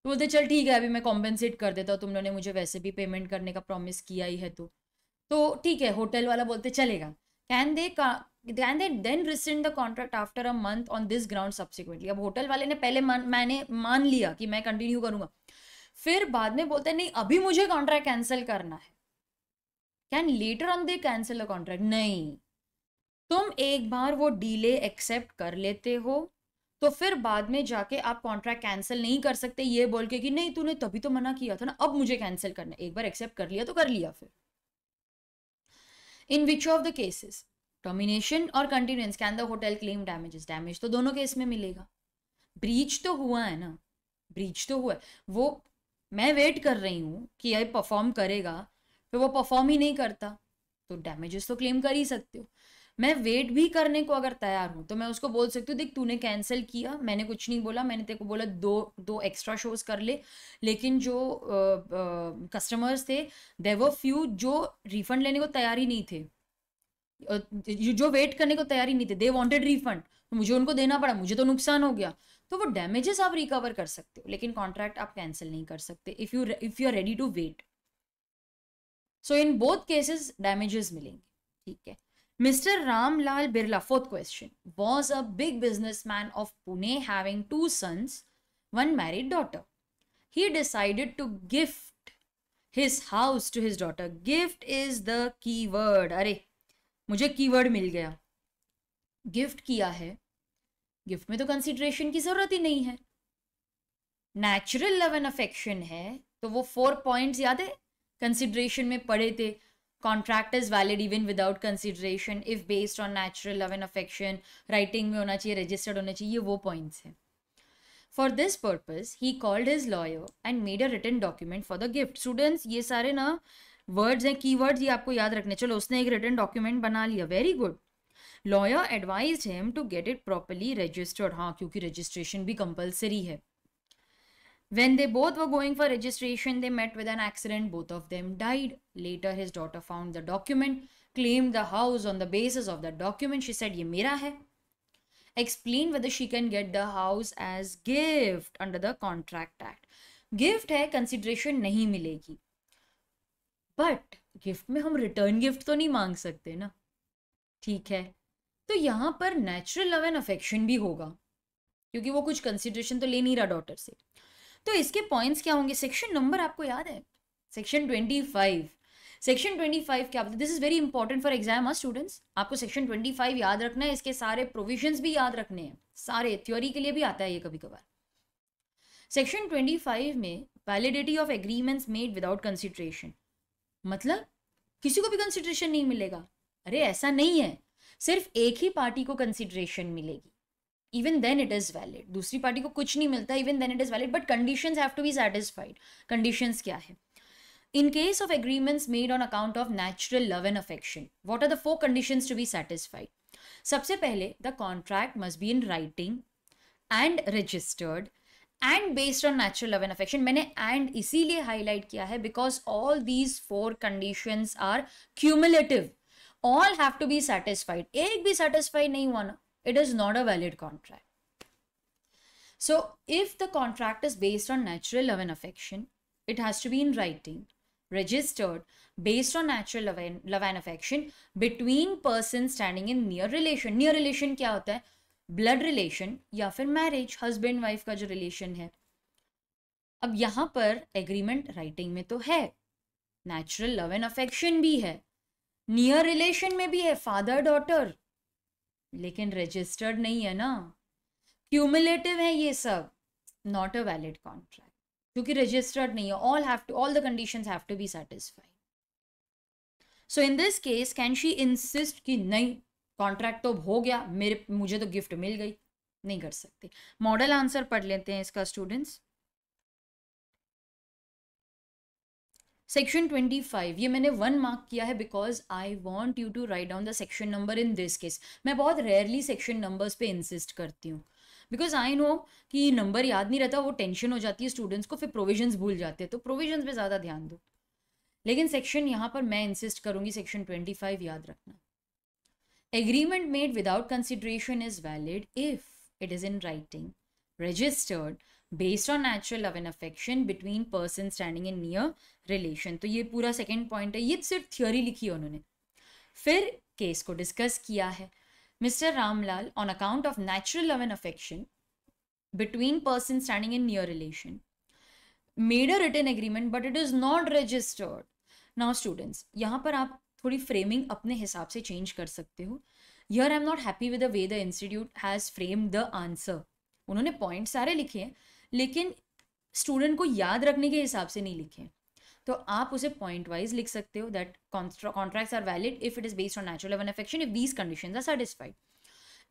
तो बोलते चल ठीक है, अभी मैं कॉम्पेंसेट कर देता हूँ, तुम लोगों ने मुझे वैसे भी पेमेंट करने का प्रॉमिस किया ही है, तो ठीक है, होटल वाला बोलते चलेगा। Can they then resend the contract after a month on this ground subsequently. अब होटल वाले ने पहले मैंने मान लिया कि मैं कंटिन्यू करूंगा, फिर बाद में बोलते नहीं अभी मुझे कॉन्ट्रैक्ट कैंसिल करना है। Can later on they cancel the contract? नहीं, तुम एक बार वो डीले एक्सेप्ट कर लेते हो तो फिर बाद में जाके आप कॉन्ट्रैक्ट कैंसिल नहीं कर सकते ये बोल के कि नहीं तूने तभी तो मना किया था ना, अब मुझे कैंसिल करना है। एक बार एक्सेप्ट कर लिया तो कर लिया। फिर in which of the cases, termination और continuance, can the hotel claim damages? Damage तो दोनों केस में मिलेगा। ब्रीच तो हुआ है ना, ब्रीच तो हुआ है। वो मैं वेट कर रही हूँ कि ये परफॉर्म करेगा, फिर वो परफॉर्म ही नहीं करता, तो डैमेजेस तो क्लेम कर ही सकते हो। मैं वेट भी करने को अगर तैयार हूँ तो मैं उसको बोल सकती हूँ देख तूने कैंसिल किया, मैंने कुछ नहीं बोला, मैंने तेरे को बोला दो एक्स्ट्रा शोज कर ले, लेकिन जो कस्टमर्स थे देयर वर फ्यू जो रिफंड लेने को तैयार ही नहीं थे, जो वेट करने को तैयार ही नहीं थे, दे वांटेड रिफंड, तो मुझे उनको देना पड़ा, मुझे तो नुकसान हो गया। तो वो डैमेजेस आप रिकवर कर सकते हो, लेकिन कॉन्ट्रैक्ट आप कैंसिल नहीं कर सकते if you are ready to wait. So in both cases damages मिलेंगे, ठीक है। Mr. Ramlal Birla, fourth question, was a big businessman of Pune having 2 sons, 1 married daughter. He decided to gift his house to his daughter. Gift is the keyword. अरे मुझे keyword मिल गया। Gift किया है, gift में तो consideration की जरूरत ही नहीं है, नेचुरल लव एंड अफेक्शन है, तो वो 4 पॉइंट्स याद है कंसिडरेशन में पढ़े थे। Contract is valid even without consideration if based on natural love and affection, writing में होना चाहिए, रजिस्टर्ड होना चाहिए, वो पॉइंट्स हैं। For this purpose he called his lawyer and made a written document for the gift. Students ये सारे ना वर्ड्स हैं, कीवर्ड्स, ये आपको याद रखने। चलो उसने एक रिटन डॉक्यूमेंट बना लिया, very good. Lawyer advised him to get it properly registered, हाँ क्योंकि रजिस्ट्रेशन भी कंपलसरी है। When they both were going for registration, they met with an accident. Both of them died. Later, his daughter found the document, claimed the house on the basis of the document. She said, "ये मेरा है." Explain whether she can get the house as gift under the Contract Act. Gift है, consideration नहीं मिलेगी, but gift में हम return gift तो नहीं मांग सकते ना, ठीक है। तो यहाँ पर natural love and affection भी होगा, क्योंकि वो कुछ consideration तो ले नहीं रहा डॉटर से। तो इसके पॉइंट्स क्या होंगे? सेक्शन नंबर आपको याद है, सेक्शन 25। सेक्शन 25 क्या बोलते हैं? This is very important for exam students, आपको सेक्शन 25 याद रखना है, इसके सारे प्रोविजंस भी याद रखने हैं, सारे थ्योरी के लिए भी आता है ये कभी कभार। सेक्शन 25 में validity of agreements made without consideration, मतलब किसी को भी कंसिडरेशन नहीं मिलेगा। अरे ऐसा नहीं है, सिर्फ एक ही पार्टी को कंसिडरेशन मिलेगी, even then it is valid, दूसरी पार्टी को कुछ नहीं मिलता, even then it is valid, but conditions have to be satisfied। conditions क्या है? In case of agreements made on account of natural love and affection, what are the 4 conditions to be satisfied? सबसे पहले, the contract must be in writing and registered and based on natural love and affection। मैंने and इसीलिए highlight किया है because all these 4 conditions are cumulative, all have to be satisfied। एक भी satisfied नहीं हुआ ना, it is not a valid contract। So if the contract is based on natural love and affection, it has to be in writing, registered, based on natural love and affection between persons standing in near relation। near relation क्या होता है? blood relation या फिर marriage, husband wife का जो relation है। अब यहाँ पर agreement writing में तो है, natural love and affection भी है, near relation में भी है, father daughter, लेकिन रजिस्टर्ड नहीं है ना, क्यूमुलेटिव है ये सब, नॉट अ वैलिड कॉन्ट्रैक्ट, क्योंकि रजिस्टर्ड नहीं है। All the conditions have to be satisfied. So in this case can she insist कि नहीं कॉन्ट्रैक्ट तो हो गया, मुझे तो गिफ्ट मिल गई? नहीं कर सकते। मॉडल आंसर पढ़ लेते हैं इसका स्टूडेंट्स। सेक्शन 25 ये मैंने 1 मार्क किया है because I want you to write down the section number in this case. मैं बहुत रेयरली सेक्शन नंबर्स पे इंसिस्ट करती हूँ, बिकॉज आई नो कि नंबर याद नहीं रहता, वो टेंशन हो जाती है स्टूडेंट्स को, फिर प्रोविजंस भूल जाते हैं, तो प्रोविजंस पे ज़्यादा ध्यान दो। लेकिन सेक्शन यहाँ पर मैं इंसिस्ट करूंगी सेक्शन 25 याद रखना। Agreement made without consideration is valid if it is in writing, registered, based on natural love and affection between person standing in near relation. तो ये पूरा सेकेंड पॉइंट है, ये सिर्फ थ्योरी लिखी है उन्होंने। फिर केस को डिस्कस किया है। Mister Ramlal, on account of natural love and affection between persons standing in near relation, made a written agreement but it is not registered. Now students, यहाँ पर आप थोड़ी framing अपने हिसाब से change कर सकते हो। Here I am not happy with the way the institute has framed the answer. उन्होंने point सारे लिखे हैं लेकिन स्टूडेंट को याद रखने के हिसाब से नहीं लिखे। तो आप उसे पॉइंट वाइज लिख सकते हो that contracts are valid if it is based on natural love and affection if these conditions are satisfied.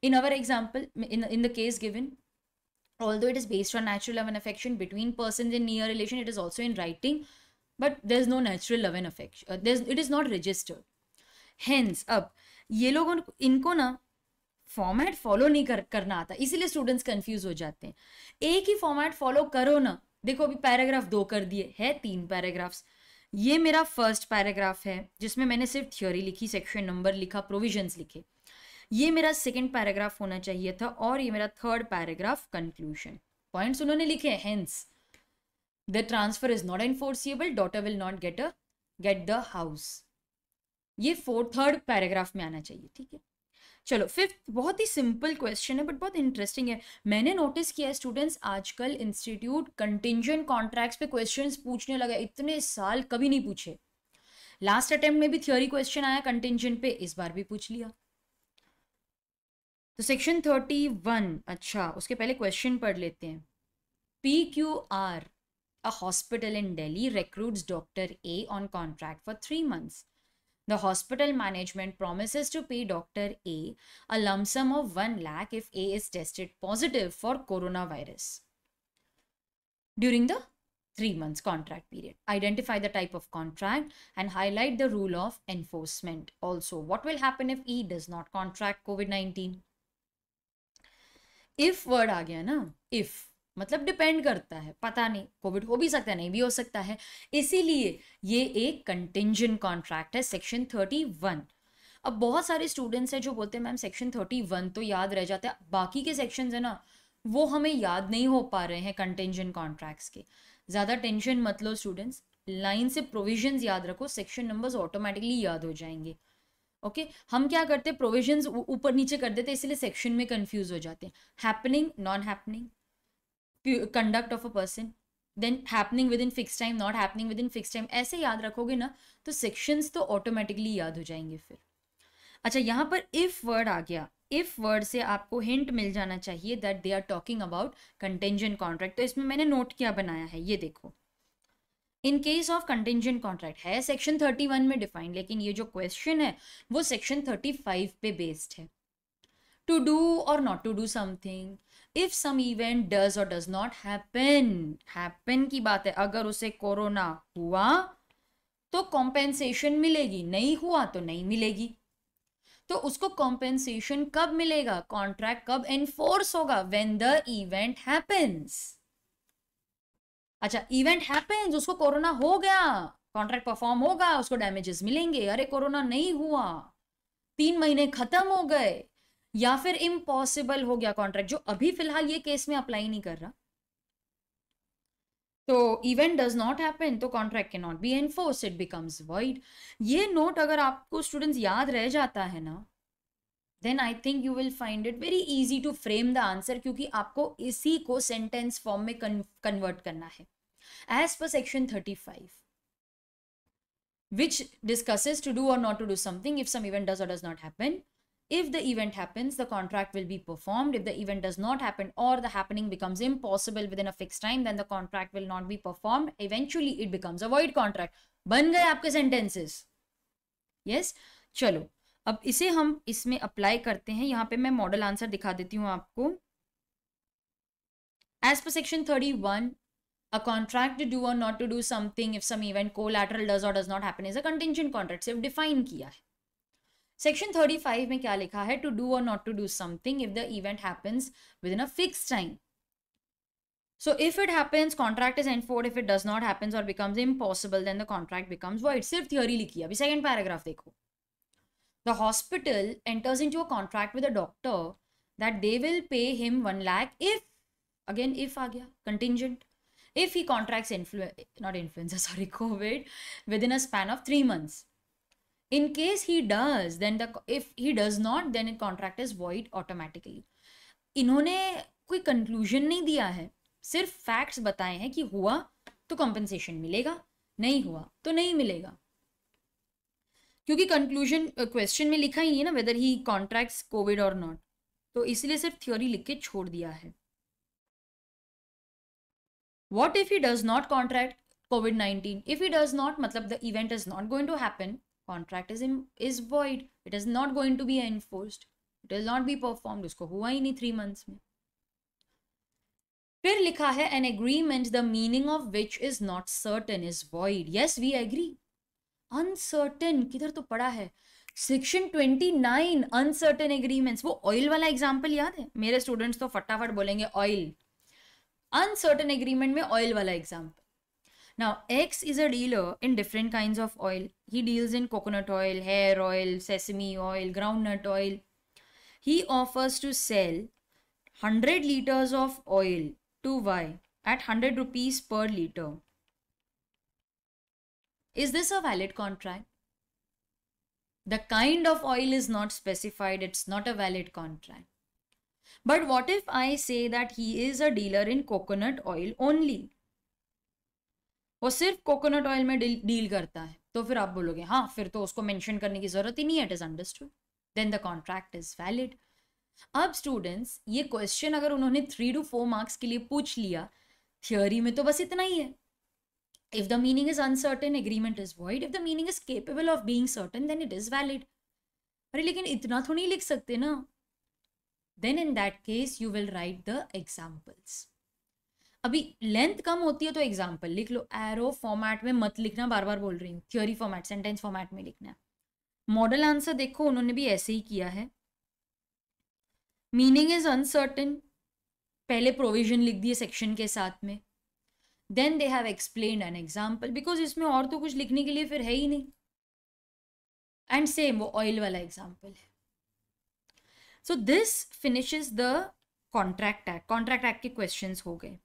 In our example, in the case given, although it is based on natural love and affection between persons in near relation, it is also in writing, but there's no natural love and affection, it is not registered. Hence अब ये लोगों इनको ना format follow नहीं करना आता, इसीलिए students confuse हो जाते हैं। एक ही फॉर्मेट फॉलो करो ना। देखो अभी पैराग्राफ 2 कर दिए है, 3 पैराग्राफ्स। ये मेरा फर्स्ट पैराग्राफ है जिसमें मैंने सिर्फ थ्योरी लिखी, सेक्शन नंबर लिखा, प्रोविजंस लिखे। ये मेरा सेकंड पैराग्राफ होना चाहिए था और ये मेरा थर्ड पैराग्राफ कंक्लूजन। पॉइंट्स उन्होंने लिखे हैं। Hence the transfer is not enforceable, daughter will not get the house. ये थर्ड पैराग्राफ में आना चाहिए, ठीक है। चलो फिफ्थ, बहुत ही सिंपल क्वेश्चन है बट बहुत इंटरेस्टिंग है। मैंने नोटिस किया है स्टूडेंट्स, आजकल इंस्टीट्यूट कंटिंजेंट कॉन्ट्रैक्ट्स पे क्वेश्चंस पूछने लगा। इतने साल कभी नहीं पूछे। लास्ट अटेम्प्ट में भी थ्योरी क्वेश्चन आया कंटिंजेंट पे, इस बार भी पूछ लिया। तो सेक्शन 31, अच्छा उसके पहले क्वेश्चन पढ़ लेते हैं। PQR, a hospital in Delhi recruits Dr. A on contract for 3 months. The hospital management promises to pay Dr. A lump sum of 1 lakh if A is tested positive for coronavirus during the 3 months contract period. Identify the type of contract and highlight the rule of enforcement. Also, what will happen if E does not contract COVID-19? If word आ गया ना, if मतलब depend करता है, पता नहीं, Covid हो भी सकता है, नहीं भी हो सकता है, इसीलिए ये एक कंटिंजेंट कॉन्ट्रैक्ट है, सेक्शन 31। अब बहुत सारे स्टूडेंट्स हैं जो बोलते हैं मैम सेक्शन 31 तो याद रह जाता है, बाकी के सेक्शंस है ना वो हमें याद नहीं हो पा रहे हैं कंटिंजेंट कॉन्ट्रैक्ट्स के। ज़्यादा टेंशन मत लो स्टूडेंट्स, लाइन से प्रोविजंस याद रखो, सेक्शन नंबर्स ऑटोमेटिकली याद हो जाएंगे। ओके हम क्या करते हैं, प्रोविजंस ऊपर नीचे कर देते हैं, इसलिए सेक्शन में कंफ्यूज हो जाते हैं। Happening, non happening, conduct of a person, then happening within fix time, not happening within fix time, ऐसे याद रखोगे ना तो सेक्शंस तो ऑटोमेटिकली याद हो जाएंगे फिर। अच्छा यहाँ पर इफ वर्ड आ गया, इफ वर्ड से आपको हिंट मिल जाना चाहिए that they are talking about contingent contract. तो इसमें मैंने नोट क्या बनाया है, ये देखो। In case of contingent contract है सेक्शन 31 में डिफाइंड, लेकिन ये जो क्वेश्चन है वो सेक्शन 35 पे बेस्ड है। टू डू और not to do something, if some event does और डज नॉट हैपन, हैपन की बात है, अगर उसे कोरोना हुआ तो कॉम्पेंसेशन मिलेगी, नहीं हुआ तो नहीं मिलेगी। तो उसको कॉम्पेंसेशन कब मिलेगा, कॉन्ट्रैक्ट कब एनफोर्स होगा, व्हेन द इवेंट हैपेंस। अच्छा इवेंट हैपेंस, उसको कोरोना हो गया, कॉन्ट्रैक्ट परफॉर्म होगा, उसको डैमेजेस मिलेंगे। अरे कोरोना नहीं हुआ, 3 महीने खत्म हो गए, या फिर इम्पॉसिबल हो गया कॉन्ट्रैक्ट, जो अभी फिलहाल ये केस में अप्लाई नहीं कर रहा, तो इवेंट डज नॉट हैपन, तो contract can not be enforced, it becomes void. ये नोट अगर आपको स्टूडेंट्स याद रह जाता है ना, then I think you will find it very easy to frame the answer, क्योंकि आपको इसी को सेंटेंस फॉर्म में कन्वर्ट करना है। As per section 35 which discusses to do or not to do something if some event does or does not happen. If the event happens, the contract will be performed. If the event does not happen or the happening becomes impossible within a fixed time, then the contract will not be performed. Eventually, it becomes a void contract. बन गए आपके sentences. Yes? चलो अब इसे हम इसमें apply करते हैं। यहाँ पे मैं मॉडल आंसर दिखा देती हूँ आपको। As per section 31, a contract to do or not to do something if some event collateral does or does not happen is a contingent contract, सिर्फ define किया है। सेक्शन 35 में क्या लिखा है? टू डू और not to do something if the event happens within a fix time. So if it happens, contract is enforced. If it does not happens or becomes impossible, then the contract becomes void. सिर्फ theory लिखी है. अभी second paragraph देखो. The hospital enters into a contract with a doctor that they will pay him 1 lakh if, again if आ गया, contingent, if he contracts not influenza, sorry, COVID within a span of 3 months. In case he does, then if he does not, then the contract is void automatically. इन्होंने कोई conclusion नहीं दिया है, सिर्फ facts बताए हैं कि हुआ तो कंपनसेशन मिलेगा, नहीं हुआ तो नहीं मिलेगा. क्योंकि कंक्लूजन क्वेश्चन में लिखा ही है ना वेदर ही कॉन्ट्रैक्ट्स कोविड और नॉट, तो इसलिए सिर्फ थ्योरी लिख के छोड़ दिया है. What if he does not contract COVID-19? If he does not, मतलब the event is not going to happen, contract is void. It is not going to be enforced. It will not be performed. उसको हुआ ही नहीं 3 months में. फिर लिखा है an agreement the meaning of which is not certain is void. Yes, we agree. Uncertain किधर तो पड़ा है? Section 29 uncertain agreements. वो ऑयल वाला एग्जाम्पल याद है? मेरे स्टूडेंट्स तो फटाफट बोलेंगे ऑयल. अनसर्टेन एग्रीमेंट में ऑयल वाला example. Now, X is a dealer in different kinds of oil. He deals in coconut oil, hair oil, sesame oil, groundnut oil. He offers to sell 100 liters of oil to Y at 100 rupees per liter. Is this a valid contract? The kind of oil is not specified. It's not a valid contract. But what if I say that he is a dealer in coconut oil only? वो सिर्फ coconut oil में deal करता है, तो फिर आप बोलोगे हाँ फिर तो उसको मेंशन करने की जरूरत ही नहीं है, it is understood, then the contract is valid. अब स्टूडेंट्स, ये क्वेश्चन अगर उन्होंने 3 to 4 मार्क्स के लिए पूछ लिया, थियोरी में तो बस इतना ही है. If the meaning is uncertain, agreement is void. If the meaning is capable of being certain, then it is valid. अरे लेकिन इतना तो नहीं लिख सकते ना. Then in that case you will write the examples. अभी लेंथ कम होती है तो एग्जाम्पल लिख लो. एरो फॉर्मेट में मत लिखना, बार बार बोल रही हूँ. थ्योरी फॉर्मेट, सेंटेंस फॉर्मेट में लिखना है. मॉडल आंसर देखो, उन्होंने भी ऐसे ही किया है. मीनिंग इज अनसर्टेन, पहले प्रोविजन लिख दिए सेक्शन के साथ में. Then they have explained an example, because इसमें और तो कुछ लिखने के लिए फिर है ही नहीं. एंड सेम वो ऑयल वाला एग्जाम्पल है. So this finishes the contract act. Contract act के क्वेश्चंस हो गए.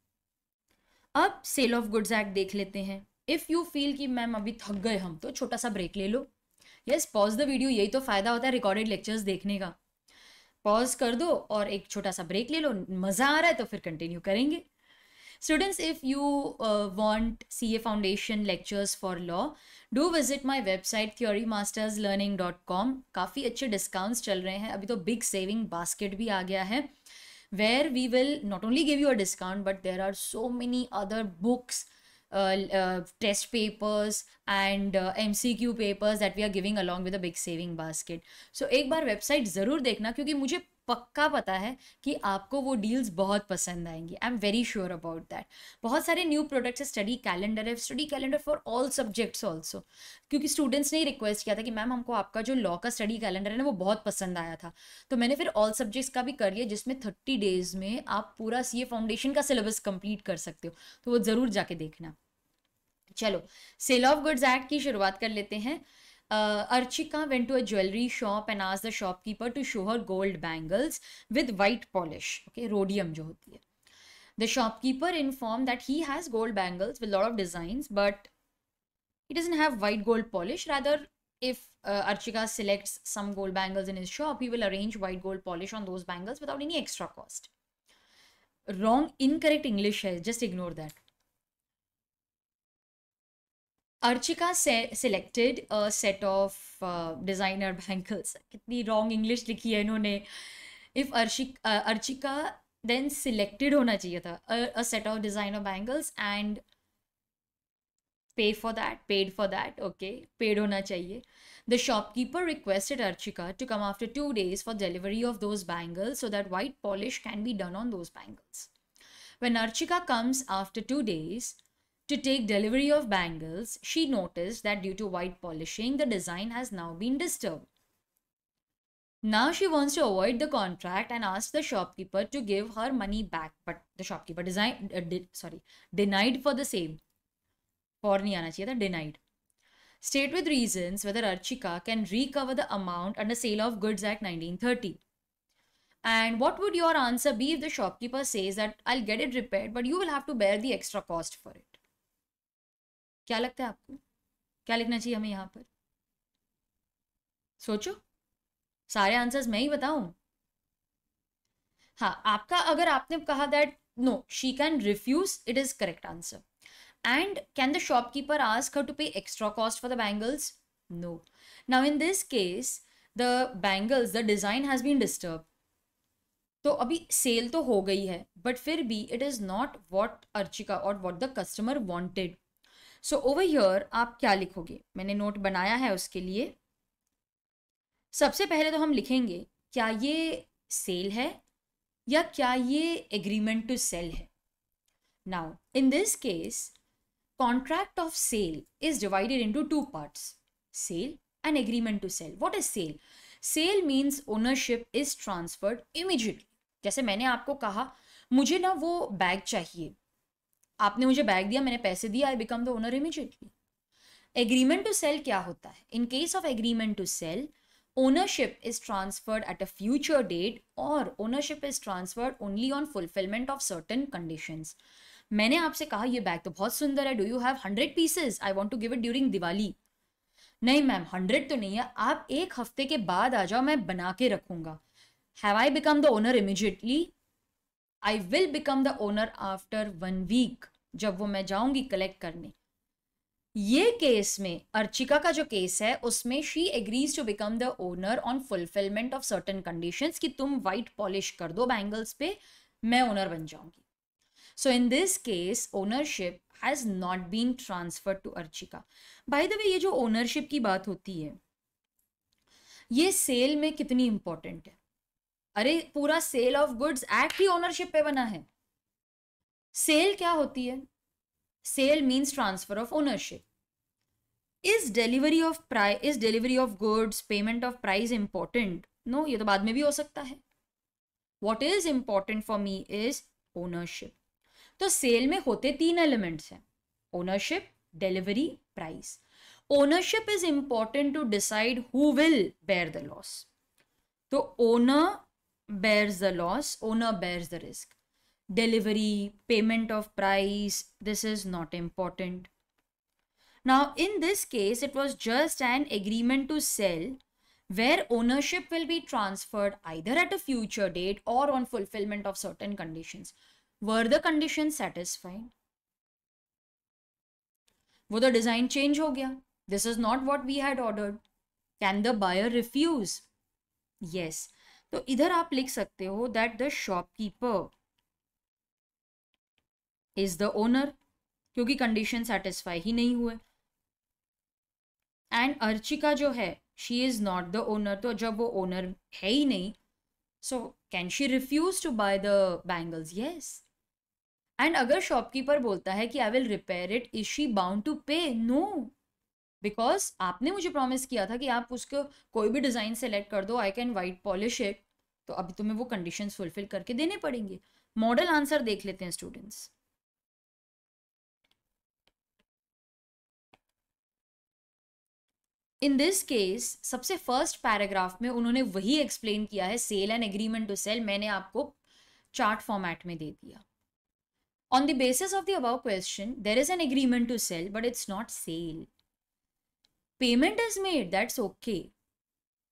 अब सेल ऑफ गुड्स एक्ट देख लेते हैं. इफ़ यू फील कि मैम अभी थक गए हम, तो छोटा सा ब्रेक ले लो. Yes, pause the video. यही तो फ़ायदा होता है रिकॉर्डेड लेक्चर्स देखने का. पॉज कर दो और एक छोटा सा ब्रेक ले लो. मज़ा आ रहा है तो फिर कंटिन्यू करेंगे. Students, if you want CA foundation lectures for law, do visit my website theorymasterslearning.com. काफ़ी अच्छे डिस्काउंट्स चल रहे हैं. अभी तो बिग सेविंग बास्केट भी आ गया है, where we will not only give you a discount, but there are so many other books, test papers and MCQ papers that we are giving along with a big saving basket. So एक बार website ज़रूर देखना, क्योंकि मुझे पक्का पता है कि आपको वो डील्स बहुत पसंद आएंगी. I am very sure about that. बहुत सारे न्यू प्रोडक्ट्स है. Study calendar for all subjects also, क्योंकि स्टूडेंट्स ने रिक्वेस्ट किया था कि मैम हमको आपका जो लॉ का स्टडी कैलेंडर है ना वो बहुत पसंद आया था. तो मैंने फिर ऑल सब्जेक्ट्स का भी कर लिया, जिसमें 30 डेज में आप पूरा CA फाउंडेशन का सिलेबस कंप्लीट कर सकते हो. तो वो ज़रूर जाके देखना. चलो, सेल ऑफ गुड्स एक्ट की शुरुआत कर लेते हैं. Archika went to a jewelry shop and asked the shopkeeper to show her gold bangles with white polish. Okay, rhodium जो होती है. The shopkeeper informed that he has gold bangles with a lot of designs, but he doesn't have white gold polish. Rather, if Archika selects some gold bangles in his shop, he will arrange white gold polish on those bangles without any extra cost. Wrong, incorrect English है, just ignore that. Archika selected a set of designer bangles. कितनी wrong English लिखी है इन्होंने. If Archika then selected होना चाहिए था a set of designer bangles and paid for that. Okay, paid होना चाहिए. The shopkeeper requested Archika to come after 2 days for delivery of those bangles so that white polish can be done on those bangles. When Archika comes after 2 days to take delivery of bangles, she noticed that due to white polishing, the design has now been disturbed. Now she wants to avoid the contract and asks the shopkeeper to give her money back, but the shopkeeper denied for the same. For नहीं आना चाहिए था, denied. State with reasons whether Archika can recover the amount under Sale of Goods Act 1930. And what would your answer be if the shopkeeper says that I'll get it repaired, but you will have to bear the extra cost for it? क्या लगता है आपको? क्या लिखना चाहिए हमें यहाँ पर? सोचो, सारे आंसर्स मैं ही बताऊं? हाँ, आपका अगर आपने कहा that no she can refuse, it is correct answer. And can the shopkeeper ask her to pay extra cost for the bangles? No. Now in this case, the bangles, the design has been disturbed. तो अभी cell तो हो गई है, but फिर भी it is not what Archika और what the customer wanted. So over here आप क्या लिखोगे? मैंने नोट बनाया है उसके लिए. सबसे पहले तो हम लिखेंगे क्या ये सेल है या क्या ये एग्रीमेंट टू सेल है. Now in this case, contract of sale is divided into two parts, sale and agreement to sell. What is sale? Sale means ownership is transferred immediately. जैसे मैंने आपको कहा मुझे ना वो बैग चाहिए, आपने मुझे बैग दिया, मैंने पैसे दिया, I become the owner immediately. Agreement to sell क्या होता है? In case of agreement to sell, ownership is transferred at a future date or ownership is transferred only on fulfillment of certain conditions. मैंने आपसे कहा ये bag तो बहुत सुंदर है, do you have 100 pieces, I want to give it during Diwali. नहीं ma'am 100 तो नहीं है, आप एक हफ्ते के बाद आ जाओ, मैं बना के रखूंगा. Have I become the owner immediately? I will become the owner after 1 week, जब वो मैं जाऊंगी कलेक्ट करने. ये केस में अर्चिका का जो केस है उसमें she agrees to become the owner on fulfilment of certain conditions कि तुम वाइट पॉलिश कर दो बैंगल्स पे, मैं ओनर बन जाऊंगी. So in this case, ownership has not been transferred to Archika. By the way, ये जो ownership की बात होती है, ये सेल में कितनी इंपॉर्टेंट है? अरे पूरा सेल ऑफ गुड्स एक्ट ही ओनरशिप पे बना है. सेल क्या होती है? Sale means transfer of ownership. Is delivery of goods, payment of price important? No, ये तो बाद में भी हो सकता है. What is important for me is ownership. तो सेल में होते 3 एलिमेंट्स हैं, ownership, delivery, price. Ownership is important to decide who will bear the loss. तो owner bears the loss, owner bears the risk. Delivery, payment of price, this is not important. Now in this case, it was just an agreement to sell where ownership will be transferred either at a future date or on fulfillment of certain conditions. Were the conditions satisfied? वो तो design change हो गया. This is not what we had ordered. Can the buyer refuse? Yes. तो इधर आप लिख सकते हो that the shopkeeper is the owner, क्योंकि कंडीशन सेटिस्फाई ही नहीं हुए. एंड अर्चिका जो है she is not the owner. तो जब वो ओनर है ही नहीं, so can she refuse to buy the bangles? Yes. And अगर शॉपकीपर बोलता है कि I will repair it, is she bound to pay? No, because आपने मुझे प्रॉमिस किया था कि आप उसको कोई भी डिज़ाइन सेलेक्ट कर दो, I can white polish it. तो अभी तुम्हें वो कंडीशंस फुलफिल करके देने पड़ेंगे. मॉडल आंसर देख लेते हैं स्टूडेंट्स. इन दिस केस सबसे फर्स्ट पैराग्राफ में उन्होंने वही एक्सप्लेन किया है, sale and agreement to sell. मैंने आपको चार्ट फॉर्मेट में दे दिया. On the basis of the above question, there is an agreement to sell, but it's not sale. Payment is made, that's okay.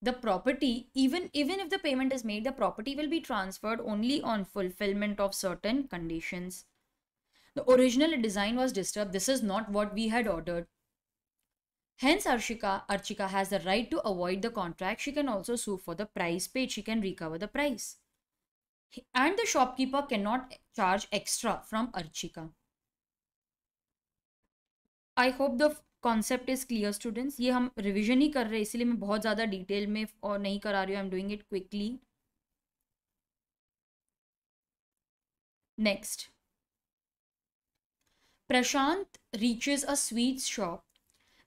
The property, even if the payment is made, the property will be transferred only on fulfillment of certain conditions. The original design was disturbed. This is not what we had ordered. Hence, Archika has the right to avoid the contract. She can also sue for the price paid. She can recover the price. And the shopkeeper cannot charge extra from Archika. I hope the concept is clear, students. ये हम revision ही कर रहे हैं, इसलिए मैं बहुत ज़्यादा detail में और नहीं करा रही हूँ. I am doing it quickly. Next, Prashant reaches a sweet shop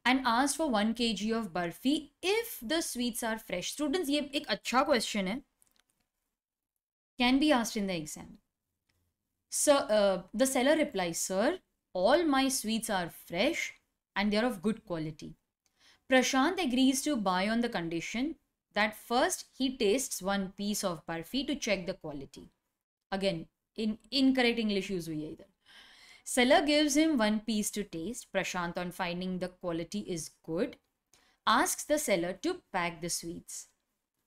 and asked for 1 kg of barfi if the sweets are fresh. Students, ये एक अच्छा question है, can be asked in the exam. So the seller replies, sir, all my sweets are fresh and they are of good quality. Prashant agrees to buy on the condition that first he tastes 1 piece of barfi to check the quality. Again, incorrect English use हुई है इधर. Seller gives him 1 piece to taste. Prashant, on finding the quality is good, asks the seller to pack the sweets.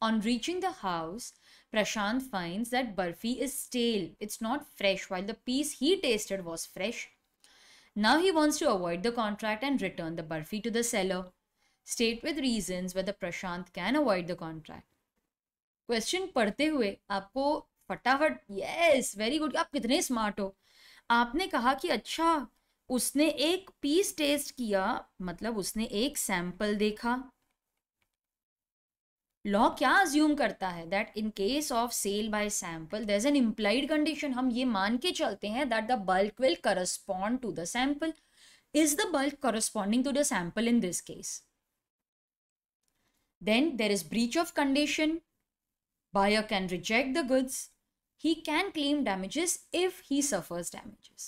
On reaching the house, Prashant finds that barfi is stale. It's not fresh, while the piece he tasted was fresh. Now he wants to avoid the contract and return the barfi to the seller. State with reasons whether Prashant can avoid the contract. Question पढ़ते हुए आपको फटाफट, yes very good, आप कितने smart हो, आपने कहा कि अच्छा उसने एक पीस टेस्ट किया, मतलब उसने एक सैंपल देखा. लॉ क्या अज्यूम करता है, that in case of sale by sample there is an implied condition. हम ये मान के चलते हैं that the bulk will correspond to the sample. Is the bulk corresponding to the sample in this case? Then there is breach of condition. Buyer can reject the goods. He can claim damages if he suffers damages.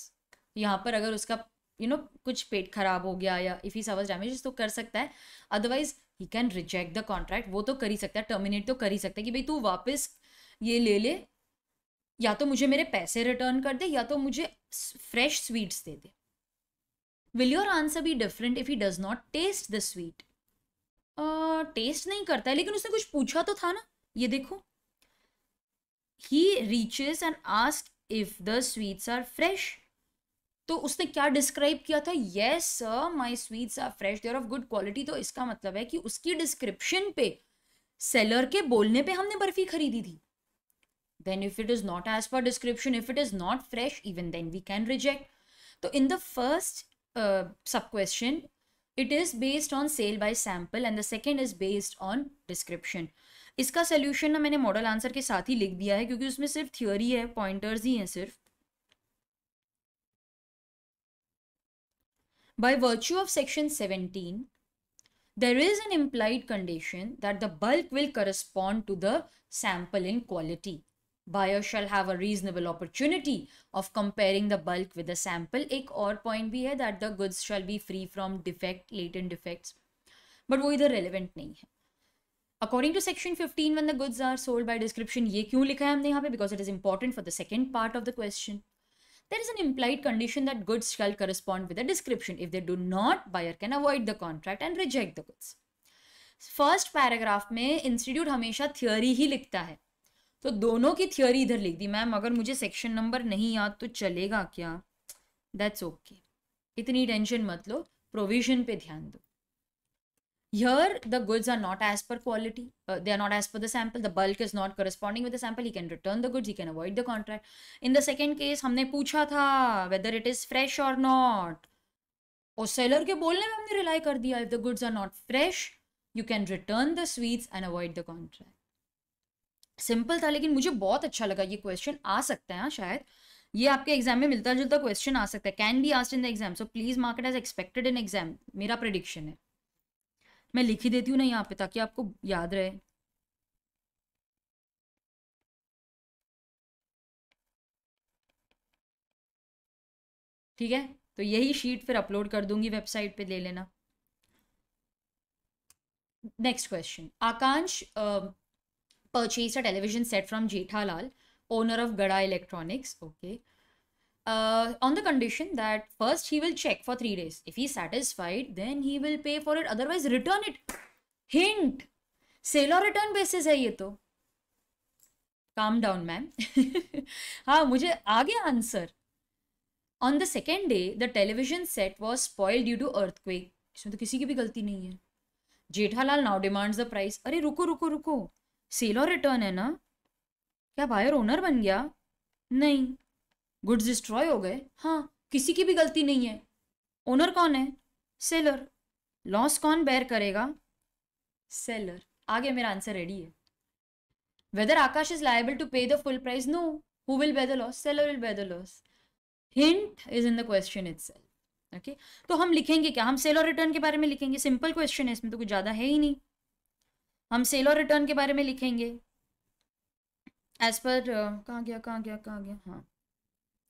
यहाँ पर अगर उसका कुछ पेट खराब हो गया या if he suffers damages तो कर सकता है. Otherwise he can reject the contract. वो तो कर ही सकता है, terminate तो कर ही सकता है कि भाई तू वापस ये ले ले, या तो मुझे मेरे पैसे रिटर्न कर दे या तो मुझे fresh sweets they they. Will your answer be different if he does not taste the sweet? Taste नहीं करता है, लेकिन उसने कुछ पूछा तो था ना. ये देखो, he reaches and ask if the sweets are fresh. तो उसने क्या डिस्क्राइब किया था, yes sir my sweets are fresh, they are of good quality. तो इसका मतलब है कि उसकी डिस्क्रिप्शन पे, सेलर के बोलने पे हमने बर्फी खरीदी थी. Then if it is not as per description, if it is not fresh, even then we can reject. तो in the first sub question it is based on sale by sample and the second is based on description. इसका solution ना मैंने model answer के साथ ही लिख दिया है क्योंकि उसमें सिर्फ थियोरी है, पॉइंटर्स ही हैं सिर्फ. By virtue of section 17, there is an implied condition that the bulk will correspond to the sample in quality. Buyer shall have a reasonable opportunity of comparing the bulk with the sample. एक और point भी है that the goods shall be free from defect, latent defects. But वो इधर relevant नहीं है. According to section 15, when the goods are sold by description, ये क्यों लिखा है हमने यहाँ पे? Because it is important for the second part of the question. There is an implied condition that goods shall correspond with the description. If they do not, buyer can avoid the contract and reject the goods. First paragraph में institute हमेशा theory ही लिखता है, तो दोनों की theory इधर लिख दी. Ma'am अगर मुझे सेक्शन नंबर नहीं याद तो चलेगा क्या? दैट्स ओके, इतनी टेंशन मत लो, प्रोविजन पे ध्यान दो. Here the goods are not as per quality, they are not as per the sample, the bulk is not corresponding with the sample, he can return the goods, he can avoid the contract. In the second case हमने पूछा था whether it is fresh और not, और seller के बोलने में हमने rely कर दिया if the goods are not fresh you can return the sweets and avoid the contract. Simple था, लेकिन मुझे बहुत अच्छा लगा. ये क्वेश्चन आ सकता है, शायद ये आपके एग्जाम में मिलता जुलता क्वेश्चन आ सकता है. Can be asked in the exam, so please mark it as expected in exam. मेरा प्रेडिक्शन है, मैं लिख ही देती हूँ ना यहाँ पे ताकि आपको याद रहे. ठीक है, तो यही शीट फिर अपलोड कर दूंगी वेबसाइट पे, ले लेना. Next question. Akansh purchased a television set from Jethalal, owner of Gada Electronics, okay, on the condition that first he will check for 3 days. If he is satisfied, then he will pay for it, otherwise return it. Hint, sale or return basis है ये तो. Calm down, ma'am. हाँ, मुझे आ गया answer. On the second day, the television set was spoiled due to earthquake. इसमें तो किसी की भी गलती नहीं है. Jethalal now demands the price. अरे रुको रुको रुको, सेल और रिटर्न है ना? क्या बायर ओनर बन गया? नहीं. गुड्स डिस्ट्रॉय हो गए? हाँ, किसी की भी गलती नहीं है. ओनर कौन है? सेलर. लॉस कौन बेयर करेगा? सेलर. आगे मेरा आंसर रेडी है. Whether Aakash is liable to pay the full price? No. Who will bear the loss? Seller will bear the loss. Hint is in the question itself. Okay तो हम लिखेंगे क्या, हम सेल और रिटर्न के बारे में लिखेंगे, सिंपल क्वेश्चन है, इसमें तो कुछ ज़्यादा है ही नहीं। हम सेल और रिटर्न के बारे में लिखेंगे एज पर कहाँ गया हाँ,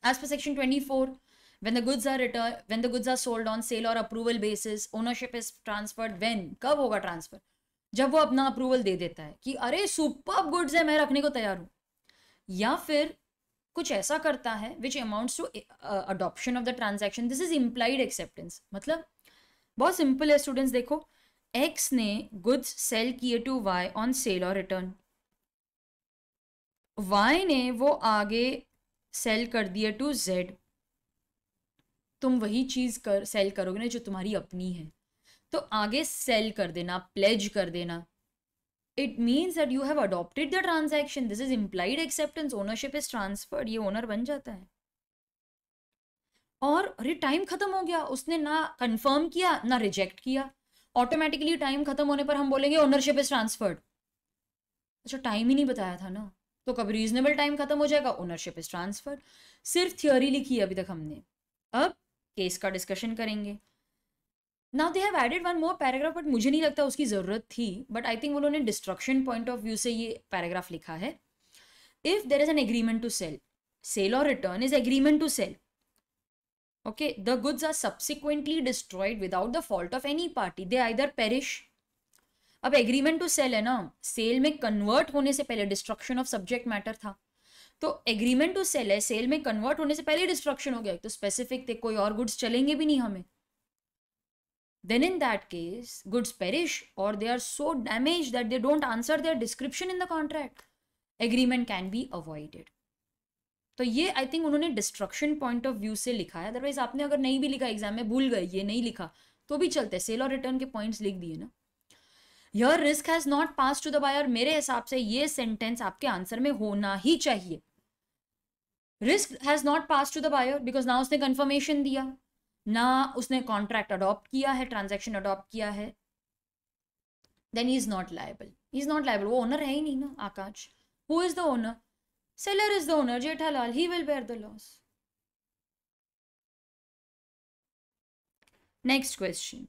as per section 24, when the goods are returned, when the goods are sold on sale or approval basis, ownership is transferred when, कब होगा ट्रांसफर, जब वो अपना अप्रूवल दे देता है कि अरे सुपर्ब गुड्स है, मैं रखने को तैयार हूं, या फिर कुछ ऐसा करता है which amounts to adoption of the transaction, this is implied acceptance. मतलब बहुत सिंपल है स्टूडेंट्स, देखो एक्स ने गुड्स सेल किए टू वाई ऑन सेल और रिटर्न, वाई ने वो आगे सेल कर दिया टू जेड, तुम वही चीज कर सेल करोगे ना जो तुम्हारी अपनी है, तो आगे सेल कर देना, प्लेज कर देना, it means that you have adopted the transaction, this is implied acceptance, ownership is transferred, ये ओनर बन जाता है। और अरे टाइम खत्म हो गया, उसने ना कंफर्म किया ना रिजेक्ट किया, ऑटोमेटिकली टाइम खत्म होने पर हम बोलेंगे ओनरशिप इज ट्रांसफर्ड। अच्छा टाइम ही नहीं बताया था ना, तो कब रीजनेबल टाइम खत्म हो जाएगा, ओनरशिप इज ट्रांसफर्ड। सिर्फ थ्योरी लिखी है अभी तक हमने, अब केस का डिस्कशन करेंगे। Now they have added one more paragraph, but मुझे नहीं लगता उसकी जरूरत थी, बट आई थिंक उन्होंने डिस्ट्रक्शन पॉइंट ऑफ व्यू से ये पैराग्राफ लिखा है। If there is an agreement to sell, sale और return is agreement to sell, okay, the goods are subsequently destroyed without the fault of any party, they either perish। अब agreement to cell है ना, cell में convert होने से पहले destruction of subject matter था, तो एग्रीमेंट टू सेल है, सेल में कन्वर्ट होने से पहले डिस्ट्रक्शन हो गया, तो स्पेसिफिक थे, कोई और गुड्स चलेंगे भी नहीं हमें, then in that case goods perish or they are so damaged that they don't answer their description in the contract, agreement can be avoided। तो ये आई थिंक उन्होंने डिस्ट्रक्शन पॉइंट ऑफ व्यू से लिखा है, अदरवाइज आपने अगर नहीं भी लिखा एग्जाम में, भूल गए ये नहीं लिखा तो भी चलते, सेल और रिटर्न के पॉइंट्स लिख दिए ना। Your risk has not pass to the buyer, मेरे हिसाब से ये सेंटेंस आपके आंसर में होना ही चाहिए। Risk has not pass to the buyer because ना उसने कंफर्मेशन दिया, ना उसने कॉन्ट्रैक्ट अडॉप्ट किया है, ट्रांजैक्शन अडॉप्ट किया है, then he is not liable, he is not liable, वो ओनर है ही नहीं ना। Akash, who is the owner, seller is the owner, Jethalal, he will bear the loss। Next question,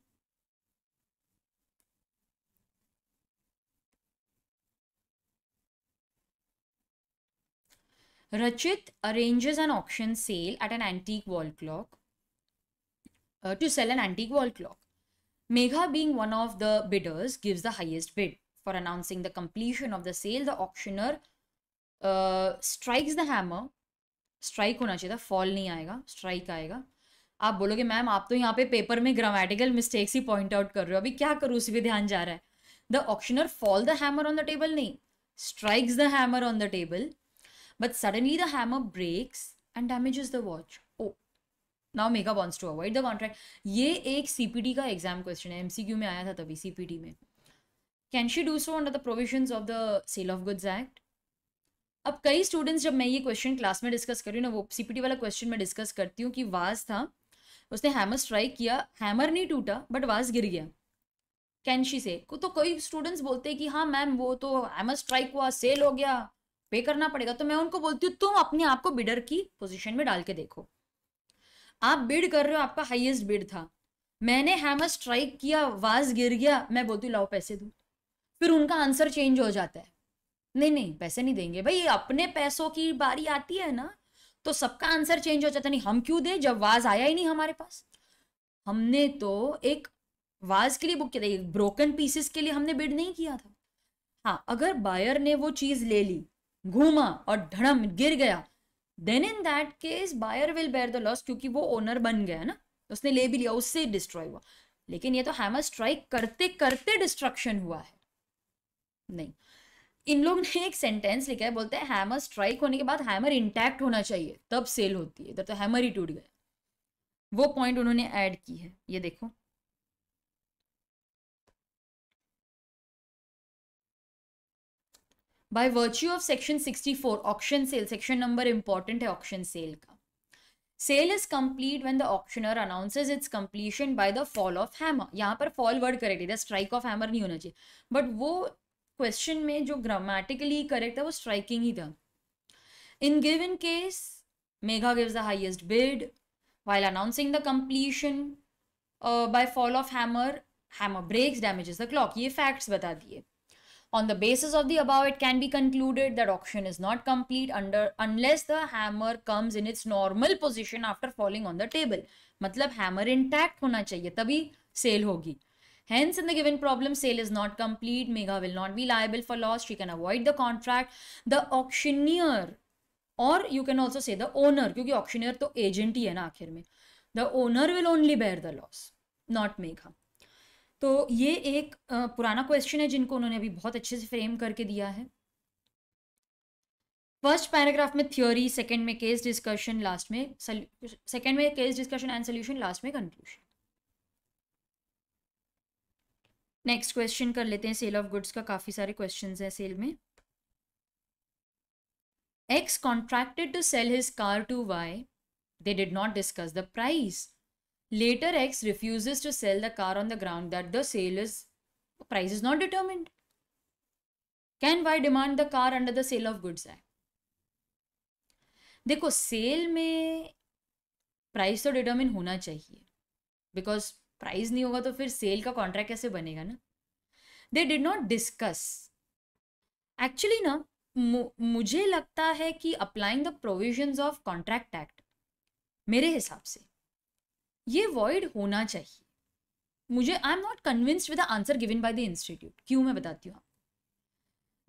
Rachit arranges an auction sale at an antique wall clock to sell an antique wall clock. Megha, being one of the bidders, gives the highest bid. For announcing the completion of the sale, the auctioneer strikes the hammer, strike होना चाहिए था, fall नहीं आएगा, strike आएगा। आप बोलोगे ma'am आप तो यहाँ पे पेपर में grammatical mistakes he point out कर रहे हो, अभी क्या करूँ, उसी पे ध्यान जा रहा है। The auctioneer fall the hammer on the table, नहीं, strikes the hammer on the table, but suddenly the hammer breaks and damages the watch. Oh now Megha wants to avoid the contract. ये एक सीपीटी का exam question है, MCQ में आया था तभी CPT में। Can she do so under the provisions of the sale of goods act. अब कई स्टूडेंट्स, जब मैं ये क्वेश्चन क्लास में डिस्कस कर रही हूँ ना, वो सीपीटी वाला क्वेश्चन में डिस्कस करती हूँ कि वाज था, उसने हैमर स्ट्राइक किया, हैमर नहीं टूटा बट वाज गिर गया, कैन शी से। तो कई स्टूडेंट्स बोलते हैं कि हाँ मैम वो तो हैमर स्ट्राइक हुआ, सेल हो गया, पे करना पड़ेगा। तो मैं उनको बोलती हूँ तुम अपने आप को बिडर की पोजीशन में डाल के देखो, आप बिड कर रहे हो, आपका हाईएस्ट बिड था, मैंने हैमर स्ट्राइक किया, वाज गिर गया, मैं बोलती हूँ लाओ पैसे दो, फिर उनका आंसर चेंज हो जाता है, नहीं नहीं पैसे नहीं देंगे। भाई अपने पैसों की बारी आती है ना तो सबका आंसर चेंज हो जाता, नहीं हम क्यों दें जब वाज आया ही नहीं हमारे पास। हमने तो एक वाज के लिए बुक किया था, एक ब्रोकन पीसेस के लिए हमने बिड नहीं किया था। हाँ अगर बायर ने वो चीज ले ली, घूमा और धड़म गिर गया, then in that case buyer will bear the loss, क्योंकि वो ओनर बन गया ना, उसने ले भी लिया, उससे डिस्ट्रॉय हुआ। लेकिन ये तो हैमर स्ट्राइक करते करते डिस्ट्रक्शन हुआ है, नहीं। इन लोग ने एक सेंटेंस लिखा है, बोलते हैं हैमर स्ट्राइक होने के बाद हैमर इंटैक्ट होना चाहिए तब सेल होती है, इधर तो हैमर ही टूट गया। वो पॉइंट उन्होंने ऐड की है, ये देखो by virtue of section 64 auction sale, section number important है ऑक्शन सेल का। Sale is complete when the auctioneer announces its completion by the fall of hammer. यहाँ पर फॉल वर्ड करेक्ट है, स्ट्राइक ऑफ हैमर नहीं होना चाहिए, but वो question में जो ग्रामेटिकली करेक्ट है वो स्ट्राइकिंग ही था। In given case Megha gives the highest bid, While announcing the completion by fall of hammer, hammer breaks, damages the clock. ये facts बता दिए. On the basis of the above, it can be concluded that auction is not complete unless the hammer comes in its normal position after falling on the table. मतलब hammer intact होना चाहिए तभी sale होगी. Hence, in the given problem, sale is not complete. Megha will not be liable for loss. She can avoid the contract. The auctioneer, or you can also say the owner, क्योंकि auctioneer तो agent ही है ना आखिर में. The owner will only bear the loss, not Megha. तो ये एक पुराना क्वेश्चन है जिनको उन्होंने अभी बहुत अच्छे से फ्रेम करके दिया है. फर्स्ट पैराग्राफ में थ्योरी, सेकंड में केस डिस्कशन, लास्ट में सेकंड में case discussion and solution, last में कंक्लूजन. नेक्स्ट क्वेश्चन कर लेते हैं. सेल ऑफ गुड्स का काफी सारे क्वेश्चंस हैं सेल में. X contracted to sell his car to Y. They did not discuss the price. Later, X refuses to sell the car on the ground that the price is not determined. Can Y demand the car under the Sale of Goods Act? देखो, cell में price तो determine होना चाहिए, because price नहीं होगा तो फिर cell का कॉन्ट्रैक्ट कैसे बनेगा ना. They did not discuss. Actually ना मुझे लगता है कि applying the provisions of contract act, मेरे हिसाब से ये वॉइड होना चाहिए. मुझे I am not convinced with the answer given by the institute. क्यों, मैं बताती हूँ.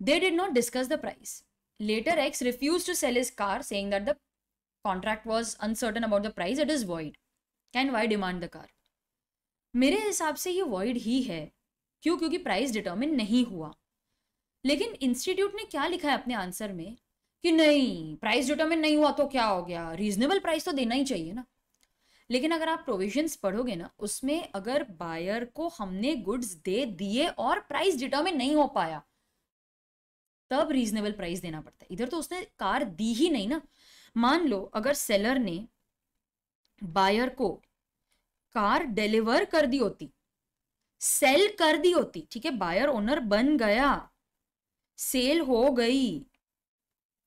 They did not discuss the price. Later X refuse to sell his car saying that the contract was uncertain about the price. It is void. Can Y demand the car? मेरे हिसाब से ये void ही है. क्यों? क्योंकि price determine नहीं हुआ. लेकिन इंस्टीट्यूट ने क्या लिखा है अपने आंसर में कि नहीं, प्राइस डिटर्मिन नहीं हुआ तो क्या हो गया, रीजनेबल प्राइस तो देना ही चाहिए ना. लेकिन अगर आप प्रोविजंस पढ़ोगे ना, उसमें अगर बायर को हमने गुड्स दे दिए और प्राइस डिटर्मिन नहीं हो पाया तब रीजनेबल प्राइस देना पड़ता है. इधर तो उसने कार दी ही नहीं ना. मान लो अगर सेलर ने बायर को कार डिलीवर कर दी होती, सेल कर दी होती, ठीक है, बायर ओनर बन गया, सेल हो गई,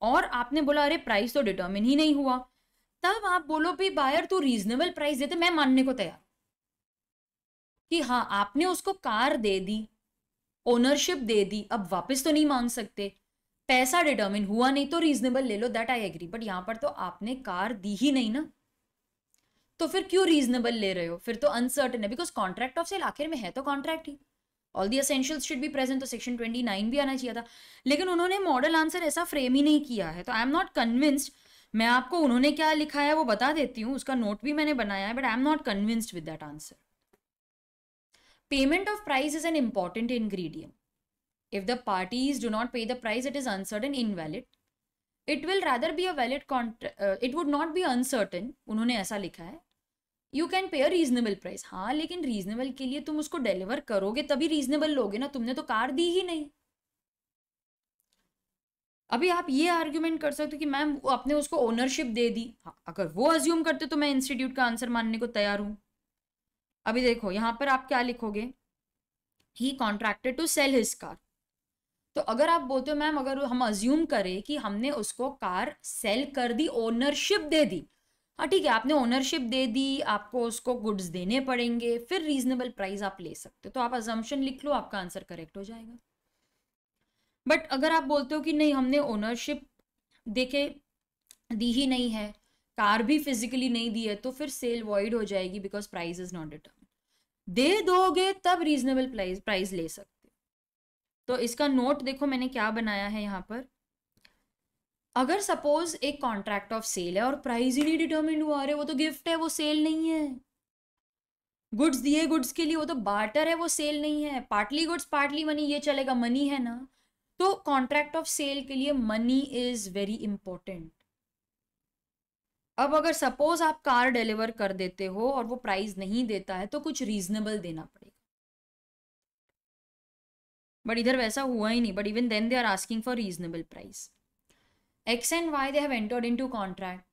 और आपने बोला अरे प्राइस तो डिटर्मिन ही नहीं हुआ, तब आप बोलो भी बायर तू रीजनेबल प्राइस देते, मैं मानने को तैयार कि हाँ आपने उसको कार दे दी, ओनरशिप दे दी, अब वापस तो नहीं मांग सकते, पैसा डिटर्मिन हुआ नहीं तो रीजनेबल ले लो, दैट आई एग्री. बट यहां पर तो आपने कार दी ही नहीं ना, तो फिर क्यों रीजनेबल ले रहे हो? फिर तो अनसर्टन है, बिकॉज कॉन्ट्रैक्ट ऑफ सेल आखिर में है तो contract he. All the essentials should be present, तो सेक्शन 29 भी आना चाहिए था. लेकिन उन्होंने मॉडल आंसर ऐसा फ्रेम ही नहीं किया है, तो आई एम नॉट कन्विंस्ड. मैं आपको उन्होंने क्या लिखा है वो बता देती हूँ, उसका नोट भी मैंने बनाया है, but I am not convinced with that answer. Payment of price is an important ingredient. If the parties do not pay the price, it is uncertain, invalid. It will rather be a valid it would not be uncertain. उन्होंने ऐसा लिखा है. You can pay a reasonable price. हाँ, लेकिन reasonable के लिए तुम उसको डिलीवर करोगे तभी reasonable लोगे ना, तुमने तो कार दी ही नहीं. अभी आप ये आर्ग्यूमेंट कर सकते हो कि मैम आपने उसको ओनरशिप दे दी. हाँ, अगर वो अज्यूम करते तो मैं इंस्टीट्यूट का आंसर मानने को तैयार हूं. अभी देखो यहां पर आप क्या लिखोगे, he contracted to sell his car. तो अगर आप बोलते हो मैम अगर हम अज्यूम करें कि हमने उसको कार सेल कर दी, ओनरशिप दे दी, हाँ ठीक है, आपने ओनरशिप दे दी, आपको उसको गुड्स देने पड़ेंगे, फिर रीजनेबल प्राइस आप ले सकते हो, तो आप अजम्पशन लिख लो, आपका आंसर करेक्ट हो जाएगा. बट अगर आप बोलते हो कि नहीं हमने ओनरशिप देके दी ही नहीं है, कार भी फिजिकली नहीं दी है, तो फिर सेल वॉइड हो जाएगी because price is not determined. दे दोगे तब रीजनेबल प्राइस ले सकते. तो इसका नोट देखो मैंने क्या बनाया है यहाँ पर. अगर सपोज एक कॉन्ट्रैक्ट ऑफ सेल है और प्राइस ही नहीं डिटर्मिन हुआ, अरे वो तो गिफ्ट है, वो सेल नहीं है. गुड्स दिए गुड्स के लिए, वो तो बार्टर है, वो सेल नहीं है. पार्टली गुड्स पार्टली मनी, ये चलेगा, मनी है ना. तो कॉन्ट्रैक्ट ऑफ सेल के लिए मनी इज वेरी इंपॉर्टेंट. अब अगर सपोज आप कार डिलीवर कर देते हो और वो प्राइस नहीं देता है तो कुछ रीजनेबल देना पड़ेगा. बट इधर वैसा हुआ ही नहीं. But even then they are asking for reasonable price. X and Y they have entered into contract,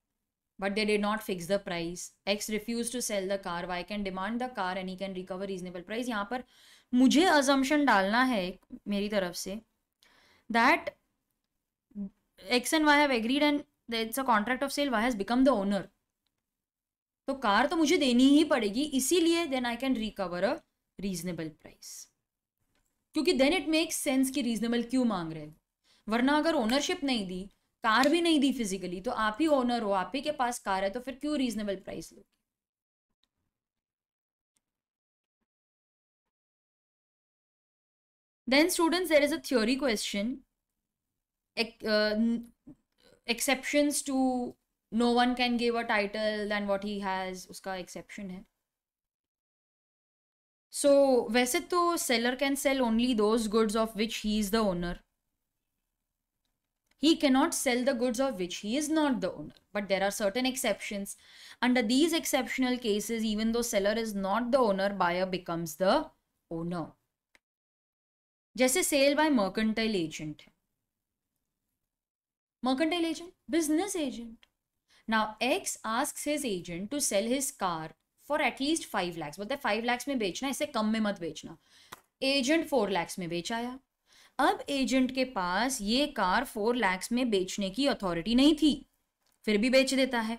but they did not fix the price. X refused to sell the car. Y can demand the car and he can recover reasonable price. यहाँ पर मुझे assumption डालना है मेरी तरफ से that X and Y have agreed and it's a contract of sale. Y has become the owner. तो car तो मुझे देनी ही पड़ेगी, इसीलिए then I can recover a reasonable price, क्योंकि देन इट मेक्स सेंस कि रीजनेबल क्यों मांग रहे हो। वरना अगर ओनरशिप नहीं दी, कार भी नहीं दी फिजिकली, तो आप ही ओनर हो, आप ही के पास कार है, तो फिर क्यों reasonable price low. Then students, there is a theory question. Exceptions to no one can give a title than what he has, उसका exception है. So वैसे तो seller can sell only those goods of which he is the owner. He cannot sell the goods of which he is not the owner. But there are certain exceptions. Under these exceptional cases, even though seller is not the owner, buyer becomes the owner. जैसे sale bye mercantile agent है. Mercantile agent, business agent. Now X asks his agent to sell his car for at least 5 lakhs. बोलते 5 lakhs में बेचना, इससे कम में मत बेचना. Agent 4 lakhs में बेच आया. अब एजेंट के पास ये कार 4 lakhs में बेचने की अथॉरिटी नहीं थी, फिर भी बेच देता है.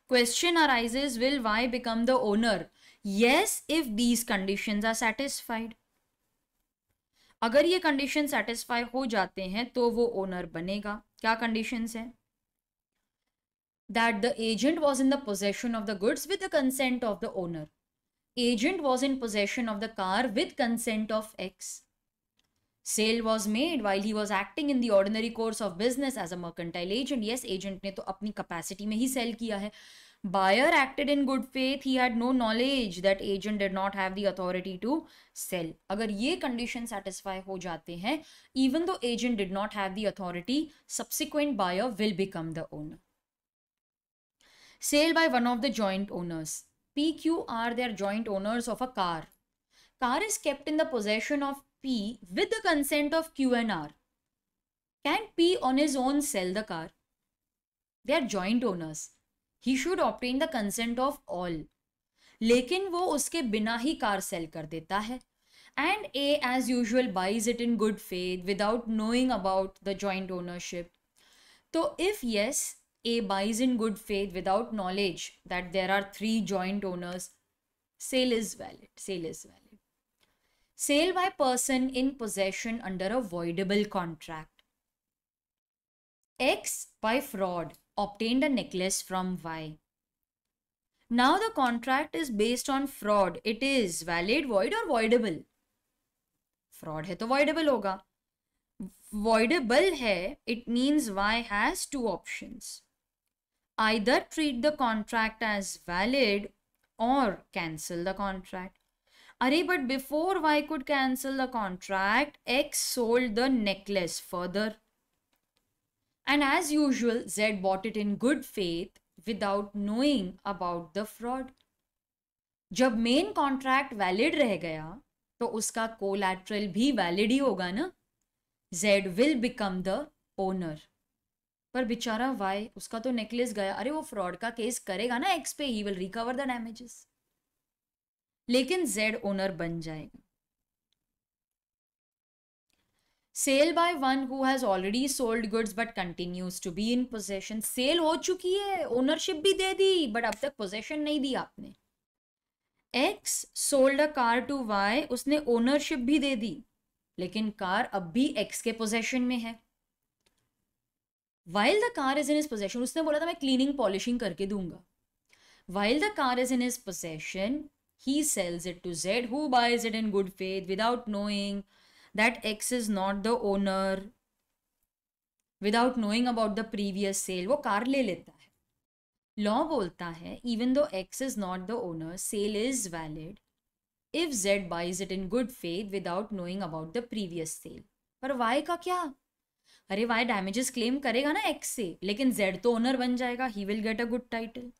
Question arises, will Y become the owner? Yes, if these conditions are satisfied. अगर ये कंडीशन सेटिस्फाई हो जाते हैं तो वो ओनर बनेगा. क्या कंडीशंस हैं? That the agent was in the possession of the goods with the consent of the owner. Agent was in possession of the car with consent of X. Sale was made while he was acting in the ordinary course of business as a mercantile agent. Yes, agent ने तो अपनी capacity में ही sell किया है. Buyer acted in good faith. He had no knowledge that agent did not have the authority to sell. अगर ये condition satisfy हो जाते हैं, even though agent did not have the authority, subsequent buyer will become the owner. Sale by one of the joint owners. PQ are their joint owners of a car. Car is kept in the possession of P with the consent of Q and R. Can P on his own sell the car? They are joint owners. He should obtain the consent of all. लेकिन वो उसके बिना ही car cell कर देता है. And A as usual buys it in good faith without knowing about the joint ownership. So if yes, A buys in good faith without knowledge that there are 3 joint owners, sale is valid. Sale is valid. Sale by person in possession under a voidable contract. X by fraud obtained a necklace from Y. Now the contract is based on fraud. It is valid, void or voidable? Fraud है तो voidable होगा. Voidable है, it means Y has 2 options. Either treat the contract as valid or cancel the contract. Arey, but before Y could cancel the contract, X sold the necklace further. And as usual, Z bought it in good faith without knowing about the fraud. जब main contract valid रह गया तो उसका collateral भी valid ही होगा ना. Z will become the owner. पर बेचारा Y, उसका तो नेकलेस गया. अरे वो फ्रॉड का केस करेगा ना X पे, he will recover the damages. लेकिन Z ओनर बन जाएगा. Sale by one who has already sold goods but continues to be in possession. Sale हो चुकी है, ओनरशिप भी दे दी, बट अब तक पोजेशन नहीं दी आपने. X sold a car to Y, उसने ओनरशिप भी दे दी, लेकिन कार अब भी X के पोजेशन में है. While the car is in his possession, उसने बोला था मैं क्लीनिंग पॉलिशिंग करके दूंगा. While the car is in his possession, he sells it to Z, who buys it in good faith without knowing that X is not the owner, without knowing about the previous sale. वो car ले लेता है. Law बोलता है even though X is not the owner, sale is valid if Z buys it in good faith without knowing about the previous sale. पर Y का क्या? अरे Y damages claim करेगा ना X से, लेकिन Z तो ओनर बन जाएगा. He will get a good title.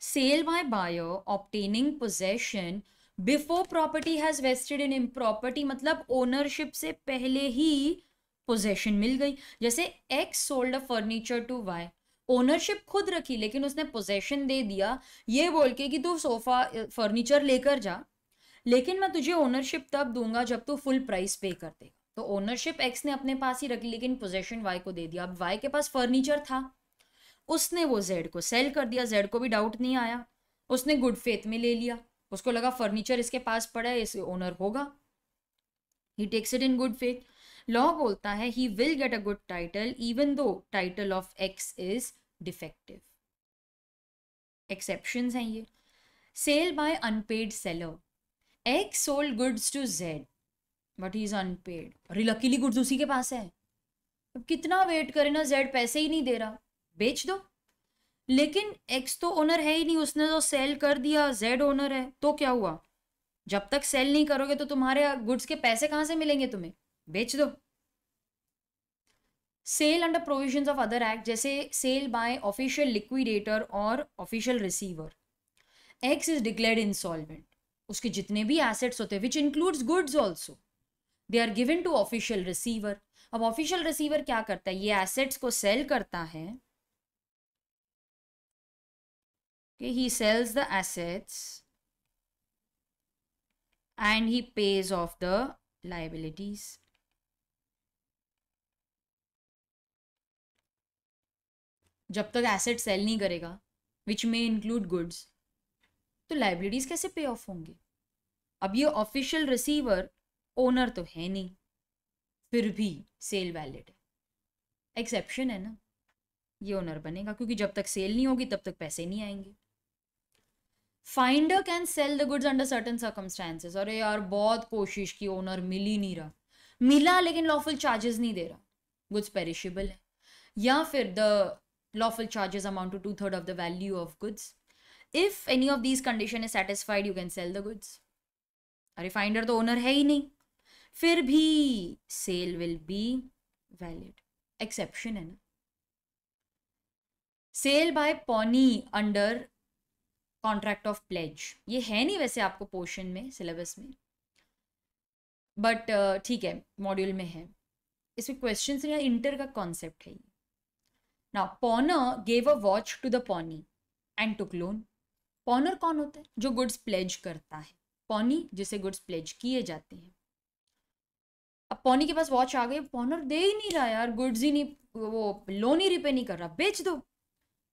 Sale by buyer obtaining possession before property has vested in him. Property मतलब ownership से पहले ही possession मिल गई. जैसे X sold a furniture to Y, ownership खुद रखी लेकिन उसने पोजेशन दे दिया ये बोल के कि तू सोफा फर्नीचर लेकर जा, लेकिन मैं तुझे ओनरशिप तब दूंगा जब तू फुल प्राइस पे कर देगा. तो ओनरशिप X ने अपने पास ही रखी लेकिन पोजेशन Y को दे दिया. अब Y के पास फर्नीचर था, उसने वो जेड को सेल कर दिया, जेड को भी डाउट नहीं आया, उसने गुड फेथ में ले लिया, उसको लगा फर्नीचर इसके पास पड़ा है, इसे ओनर होगा, he takes it in good faith. Law बोलता है he will get a good title even though title of X is defective. Exceptions हैं ये। Sale by unpaid seller, X sold goods to Z but he is unpaid, अरे luckily goods उसी के पास है, अब कितना वेट करे ना, जेड पैसे ही नहीं दे रहा, बेच दो। लेकिन एक्स तो ओनर है ही नहीं, उसने तो सेल कर दिया, जेड ओनर है, तो क्या हुआ, जब तक सेल नहीं करोगे तो तुम्हारे गुड्स के पैसे कहां से मिलेंगे तुम्हें, बेच दो। Sale under provisions of other act, जैसे सेल बाय ऑफिशियल लिक्विडेटर और official receiver, X is declared insolvent, उसके जितने भी एसेट्स होते हैं which includes goods also, they are given to official receiver. अब ऑफिशियल रिसीवर क्या करता है, ये एसेट्स को सेल करता है, he sells the assets and he pays off the liabilities. जब तक एसेट सेल नहीं करेगा विच में इंक्लूड गुड्स, तो लाइबिलिटीज कैसे पे ऑफ होंगे। अब ये ऑफिशियल रिसीवर ओनर तो है नहीं, फिर भी सेल वैलिड है, एक्सेप्शन है ना, ये ओनर बनेगा क्योंकि जब तक सेल नहीं होगी तब तक पैसे नहीं आएंगे। Finder can sell the goods under certain circumstances, अरे यार बहुत कोशिश की, ओनर मिल ही नहीं रहा, मिला लेकिन लॉफुल चार्जेस नहीं दे रहा, गुड्स पेरिशेबल है, या फिर the lawful charges amount to 2/3 of the value of goods. If any of these condition is satisfied, you can sell the goods. अरे फाइंडर तो ओनर है ही नहीं, फिर भी sale will be valid, exception है ना। Sale by pawnee under contract of pledge, ये है नहीं वैसे आपको पोर्शन में सिलेबस में, बट ठीक है मॉड्यूल में है, इसमें क्वेश्चन से इंटर का कॉन्सेप्ट है। Now, pawner gave a watch to the pawnee and took loan. पॉनर कौन होता है, जो गुड्स प्लेज करता है, पॉनी जिसे गुड्स प्लेज किए जाते हैं। अब पॉनी के पास वॉच आ गई, पॉनर दे ही नहीं रहा यार, गुड्स ही नहीं, वो लोन ही रिपे नहीं कर रहा, बेच दो,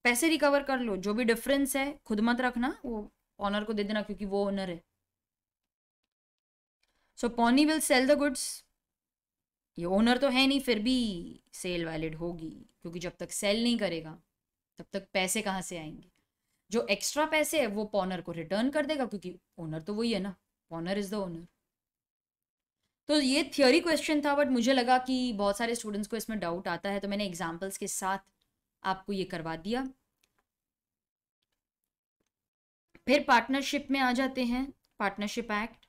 पैसे रिकवर कर लो, जो भी डिफरेंस है खुद मत रखना, वो पॉनर को दे देना क्योंकि वो ओनर है। So Pony will sell the goods, ये ओनर तो है नहीं, फिर भी सेल वैलिड होगी क्योंकि जब तक सेल नहीं करेगा तब तक पैसे कहाँ से आएंगे, जो एक्स्ट्रा पैसे है वो पॉनर को रिटर्न कर देगा क्योंकि ओनर तो वही है ना, पॉनर इज द ओनर। तो ये थियोरी क्वेश्चन था, बट मुझे लगा कि बहुत सारे स्टूडेंट्स को इसमें डाउट आता है, तो मैंने एग्जाम्पल्स के साथ आपको ये करवा दिया। फिर पार्टनरशिप में आ जाते हैं, partnership act,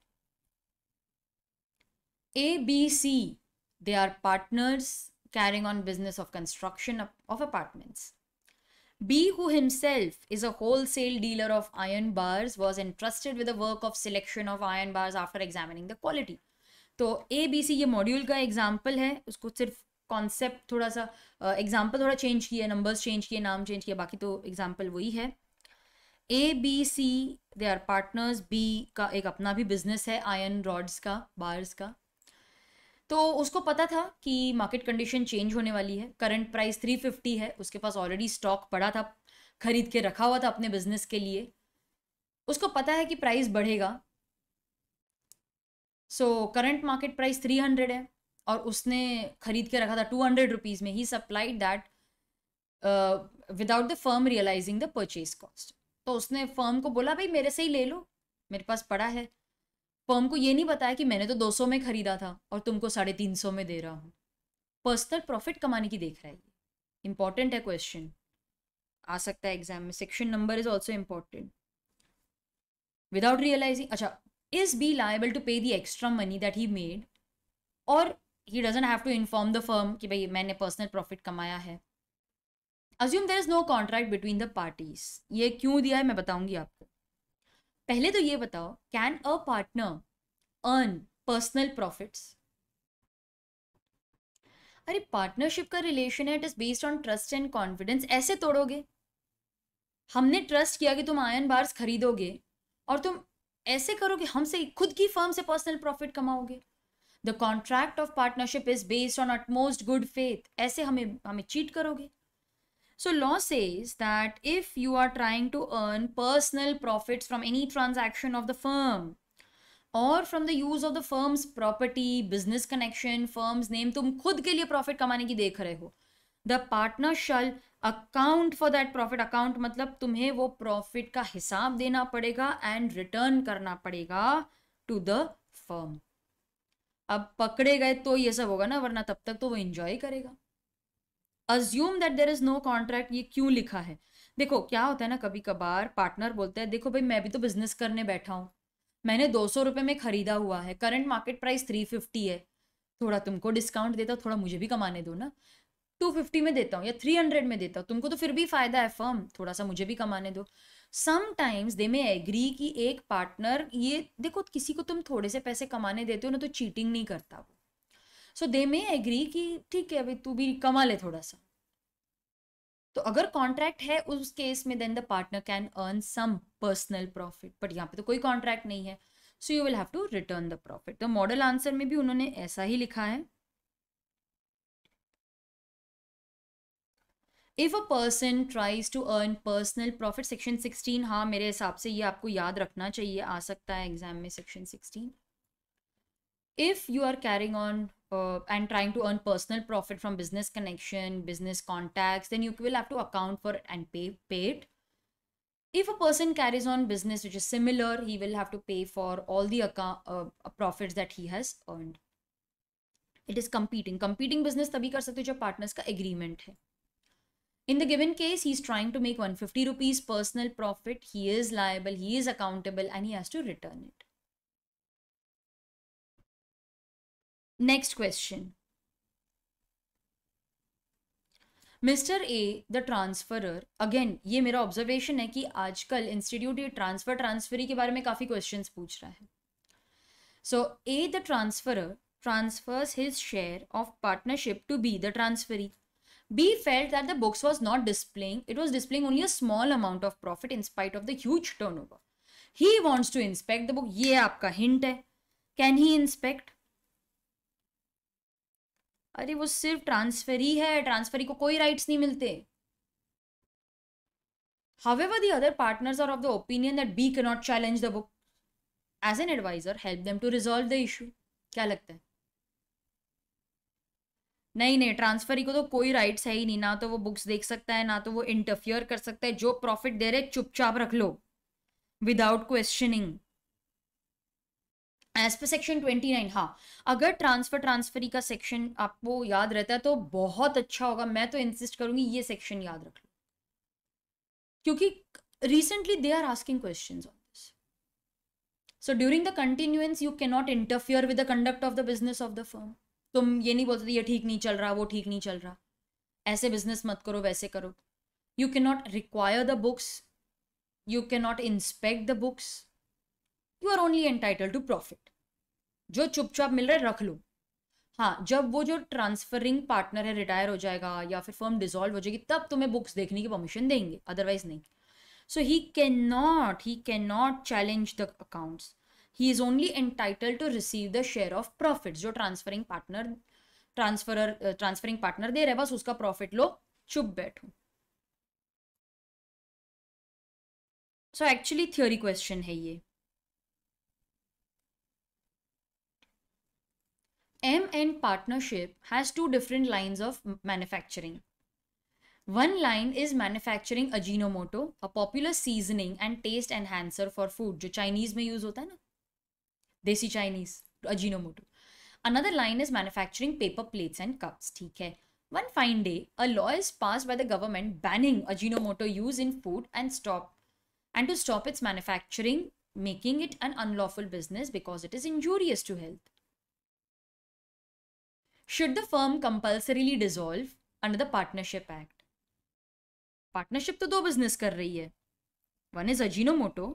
ABC, they are partners carrying on business of construction of apartments. B, who himself is a wholesale dealer of iron bars, was entrusted with the work of selection of iron bars after examining the quality. तो ABC ये module का example है, उसको सिर्फ concept थोड़ा सा example थोड़ा change किया, नंबर्स चेंज किए, नाम चेंज किया, बाकी तो एग्जाम्पल वही है। ABC they are partners, B का एक अपना भी बिजनेस है आयरन रॉड्स का, बार्स का, तो उसको पता था कि मार्केट कंडीशन चेंज होने वाली है, करंट प्राइस 350 है, उसके पास ऑलरेडी स्टॉक पड़ा था, खरीद के रखा हुआ था अपने बिजनेस के लिए, उसको पता है कि प्राइस बढ़ेगा, सो करंट मार्केट प्राइस 300 है और उसने खरीद के रखा था 200 रुपीज़ में, he supplied that without the firm realizing the purchase cost. तो उसने फर्म को बोला भाई मेरे से ही ले लो, मेरे पास पड़ा है, फर्म को ये नहीं बताया कि मैंने तो 200 में खरीदा था और तुमको 350 में दे रहा हूँ, पर्सनल प्रॉफिट कमाने की देख रहा है, इंपॉर्टेंट है क्वेश्चन, आ सकता है एग्जाम में, section number is also important. Without realizing, अच्छा, is be liable to pay the extra money that he made, और he doesn't have to inform the firm कि भाई मैंने पर्सनल प्रॉफिट कमाया है। Assume there is no contract between the parties, ये क्यों दिया है मैं बताऊंगी आपको। पहले तो ये बताओ, can a partner earn personal profits? अरे पार्टनरशिप का रिलेशन है, it is based on trust and confidence, ऐसे तोड़ोगे? हमने ट्रस्ट किया कि तुम आयरन बार्स खरीदोगे और तुम ऐसे करोगे, हमसे खुद की फर्म से पर्सनल प्रॉफिट कमाओगे। The contract of partnership is based on utmost good faith, ऐसे हमें चीट करोगे? So law says that if you are trying to earn personal profits from any transaction of the firm or from the use of the firm's property, business connection, firm's name, तुम खुद के लिए profit कमाने की देख रहे हो, the partner shall account for that profit. Account मतलब तुम्हें वो प्रॉफिट का हिसाब देना पड़ेगा एंड रिटर्न करना पड़ेगा टू द फर्म. अब पकड़े गए तो ये सब होगा ना, वरना तब तक तो वो एंजॉय करेगा. Assume that there is no contract. ये क्यों लिखा है? देखो क्या होता है ना, कभी कभार पार्टनर बोलता है देखो भाई मैं भी तो बिजनेस करने बैठा हूँ, मैंने 200 रुपये में खरीदा हुआ है, करंट मार्केट प्राइस 350 है, थोड़ा तुमको डिस्काउंट देता हूँ, थोड़ा मुझे भी कमाने दो ना, 250 में देता हूँ या 300 में देता हूँ, तुमको तो फिर भी फायदा है फर्म, थोड़ा सा मुझे भी कमाने दो. समटाइम्स दे में एग्री कि एक पार्टनर, ये देखो किसी को तुम थोड़े से पैसे कमाने देते हो ना तो चीटिंग नहीं करता वो, सो दे में एग्री कि ठीक है भाई तू भी कमा ले थोड़ा सा. तो अगर कॉन्ट्रैक्ट है उस केस में then the partner can earn some personal profit, but यहाँ पे तो कोई कॉन्ट्रैक्ट नहीं है, so you will have to return the profit. तो मॉडल आंसर में भी उन्होंने ऐसा ही लिखा है. If a person tries to earn personal profit, section 16, हाँ मेरे हिसाब से ये आपको याद रखना चाहिए, आ सकता है एग्जाम में section 16. If you are carrying on and trying to earn personal profit from business connection, business contacts, then you will have to account for it and pay it. If a person carries on business which is similar, he will have to pay for all the profits that he has earned. It is competing business तभी कर सकते हो जब partners का agreement है. In the given case, he is trying to make 150 rupees personal profit. He is liable, he is accountable, and he has to return it. Next question. Mister A the transferor, again ये मेरा observation है कि आजकल institute ये transferee के बारे में काफ़ी क्वेश्चंस पूछ रहा है. So A the transferor transfers his share of partnership to B the transferee. B felt that the books was not displaying, it was displaying only a small amount of profit in spite of the huge turnover. He wants to inspect the book. ये आपका hint है. Can he inspect? अरे वो सिर्फ transferee है, transferee को कोई rights नहीं मिलते. However, the other partners are of the opinion that B cannot challenge the book. As an advisor, help them to resolve the issue. क्या लगता है? नहीं, ट्रांसफरी को तो कोई राइट्स है ही नहीं, ना तो वो बुक्स देख सकता है, ना तो वो इंटरफियर कर सकता है. जो प्रॉफिट दे रहे चुपचाप रख लो without questioning. As per section 29, हाँ अगर ट्रांसफरी का सेक्शन आपको याद रहता है तो बहुत अच्छा होगा. मैं तो इंसिस्ट करूंगी ये सेक्शन याद रख लो, क्योंकि recently they are asking questions on this. So during the continuance you can not interfere with the conduct of the business of the firm. तुम ये नहीं बोलते ये ठीक नहीं चल रहा, वो ठीक नहीं चल रहा, ऐसे बिजनेस मत करो, वैसे करो. You can not require the books, you can not inspect the books, you are only entitled to profit. जो चुपचाप मिल रहा है रख लो. हाँ जब वो जो ट्रांसफरिंग पार्टनर है रिटायर हो जाएगा या फिर फर्म डिसॉल्व हो जाएगी तब तुम्हें बुक्स देखने की परमिशन देंगे, अदरवाइज नहीं. So he can not challenge the accounts. He is only entitled to receive the share of profit. जो ट्रांसफरिंग पार्टनर दे रहे, बस उसका प्रॉफिट लो, चुप बैठो. सो एक्चुअली थ्योरी क्वेश्चन है ये. M and partnership has two different lines of manufacturing. One line is manufacturing Ajinomoto, a popular seasoning and taste enhancer for food, जो Chinese में use होता है ना, देसी Chinese Ajinomoto. Another line is manufacturing paper plates and cups. ठीक है. One fine day, a law is passed by the government banning Ajinomoto use in food and to stop its manufacturing, making it an unlawful business because it is injurious to health. Should the firm compulsorily dissolve under the Partnership Act? Partnership तो दो business कर रही है. One is Ajinomoto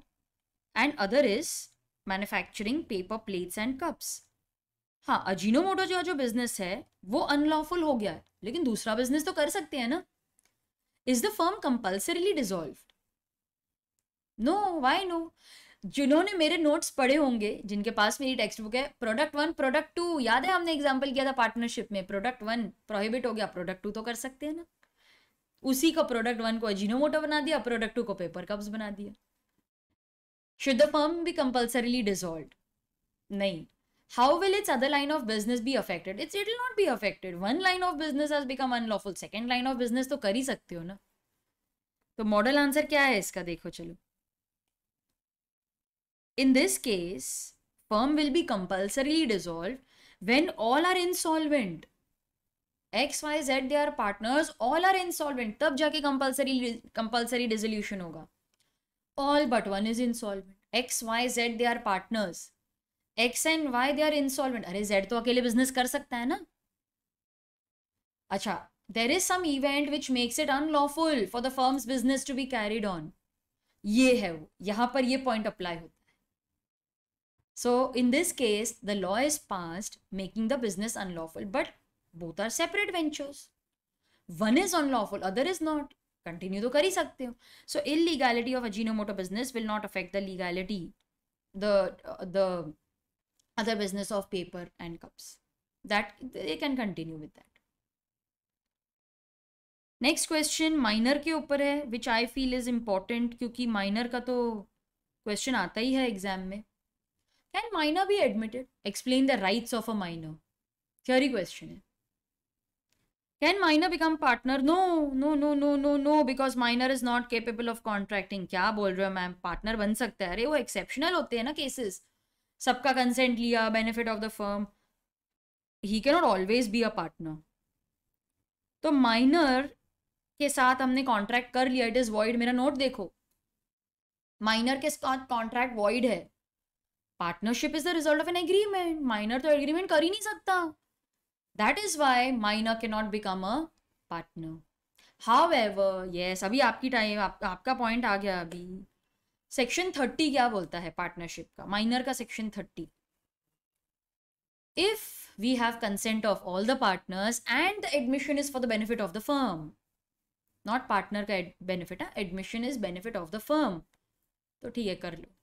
and other is manufacturing paper plates and cups. हाँ Ajinomoto जो business है वो unlawful हो गया है, लेकिन दूसरा बिजनेस तो कर सकते हैं ना. Is the firm compulsorily dissolved? No, why no? जिन्होंने मेरे नोट्स पढ़े होंगे, जिनके पास मेरी टेक्स्ट बुक है, प्रोडक्ट 1 प्रोडक्ट 2 याद है, हमने एग्जांपल किया था पार्टनरशिप में. प्रोडक्ट 1 प्रोहिबिट हो गया, प्रोडक्ट 2 तो कर सकते हैं ना. उसी का प्रोडक्ट 1 को अजीनोमोटो बना दिया, प्रोडक्ट 2 को पेपर कप्स बना दिया. Should the firm be compulsorily dissolved? नहीं. How will its other line of business be affected? It will not be affected. One line of business has become unlawful. Second line of business तो कर ही सकते हो ना. तो model answer क्या है इसका, देखो चलो. In this case, firm will be compulsorily dissolved when all are insolvent. X, Y, Z, they are partners, all are insolvent. तब जाके compulsory dissolution होगा. All but one is insolvent. X, Y, Z, they are partners. X and Y they are insolvent. अरे Z तो अकेले business कर सकता है ना. अच्छा, there is some event which makes it unlawful for the firm's business to be carried on. ये है वो, यहाँ पर ये पॉइंट अप्लाई होता है. So in this case the law is passed making the business unlawful, but both are separate ventures. One is unlawful, other is not. Continue तो कर ही सकते हो. So illegality of Ajinomoto business will not affect the legality, the other business of paper and cups. That they can continue with that. Next question minor के ऊपर है, which I feel is important क्योंकि minor का तो question आता ही है exam में. Can minor be admitted? Explain the rights of a minor. Theory question है. Can minor become partner? No, no, no, no, no, no, because minor is not capable of contracting. क्या बोल रहे हो ma'am, partner बन सकता है. अरे वो एक्सेप्शनल होते हैं ना केसेस. सबका कंसेंट लिया, benefit of the firm. He can not always be a partner. तो माइनर के साथ हमने कॉन्ट्रैक्ट कर लिया, इट इज वॉइड. मेरा नोट देखो, माइनर के साथ कॉन्ट्रैक्ट वॉइड है. Partnership is the result of an agreement. Minor तो एग्रीमेंट कर ही नहीं सकता. That is why minor can not become a partner. However yes, अभी आपकी टाइम, आपका पॉइंट आ गया. अभी सेक्शन 30 क्या बोलता है पार्टनरशिप का, माइनर का section 30. If we have consent of all the partners and the admission is for the benefit of the firm. Not partner का बेनिफिट है, admission is benefit of the firm. तो ठीक है, कर लो.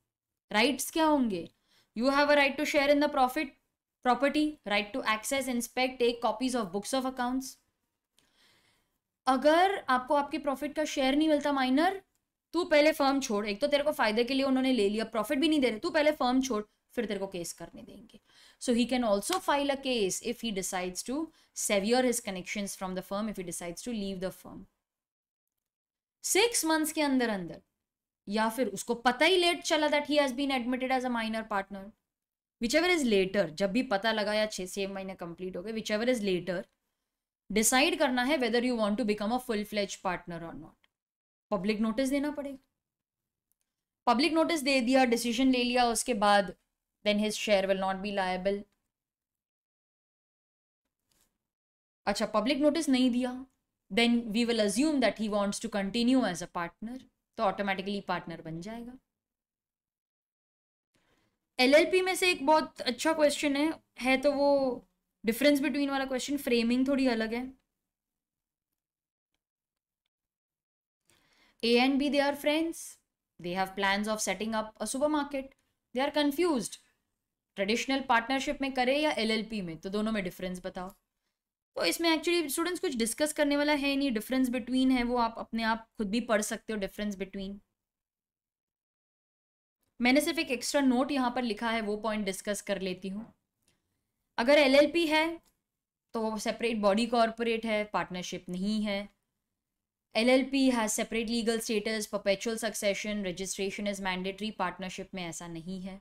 राइट्स क्या होंगे? You have a right to share in the profit property, right to access, inspect, take copies of books of accounts. अगर आपको आपके प्रॉफिट का शेयर नहीं मिलता माइनर, तू पहले फर्म छोड़. एक तो तेरे को फायदे के लिए उन्होंने ले लिया, प्रॉफिट भी नहीं दे रहे, तू पहले फर्म छोड़, फिर तेरे को केस करने देंगे. So he can also file a case if he decides to sever his connections from the firm, if he decides to leave the firm 6 months के अंदर अंदर, या फिर उसको पता ही लेट चला that he has been admitted as a minor partner. Whichever is later, जब भी पता लगा या 6 महीने कंप्लीट हो गए, विचएवर इज लेटर, डिसाइड करना है whether you want to become a full fledge partner और नॉट. पब्लिक नोटिस देना पड़ेगा. पब्लिक नोटिस दे दिया, डिसीजन ले लिया, उसके बाद then his share will not be liable. अच्छा, पब्लिक नोटिस नहीं दिया, then we will assume that he wants to continue as a partner, तो ऑटोमेटिकली पार्टनर बन जाएगा. एलएलपी में से एक बहुत अच्छा क्वेश्चन है तो वो डिफरेंस बिटवीन वाला क्वेश्चन. फ्रेमिंग थोड़ी अलग है. A and B, they are friends. They have plans of setting up a supermarket. They are confused. Traditional partnership में करे या एलएलपी में, तो दोनों में डिफरेंस बताओ. तो इसमें एक्चुअली स्टूडेंट्स कुछ डिस्कस करने वाला है नहीं. डिफरेंस बिटवीन है वो आप अपने आप खुद भी पढ़ सकते हो. डिफरेंस बिटवीन, मैंने सिर्फ एक एक्स्ट्रा नोट यहाँ पर लिखा है, वो पॉइंट डिस्कस कर लेती हूँ. अगर एलएलपी है तो सेपरेट बॉडी कॉर्पोरेट है, पार्टनरशिप नहीं है. LLP has separate legal status, perpetual succession, registration is mandatory. Partnership में ऐसा नहीं है.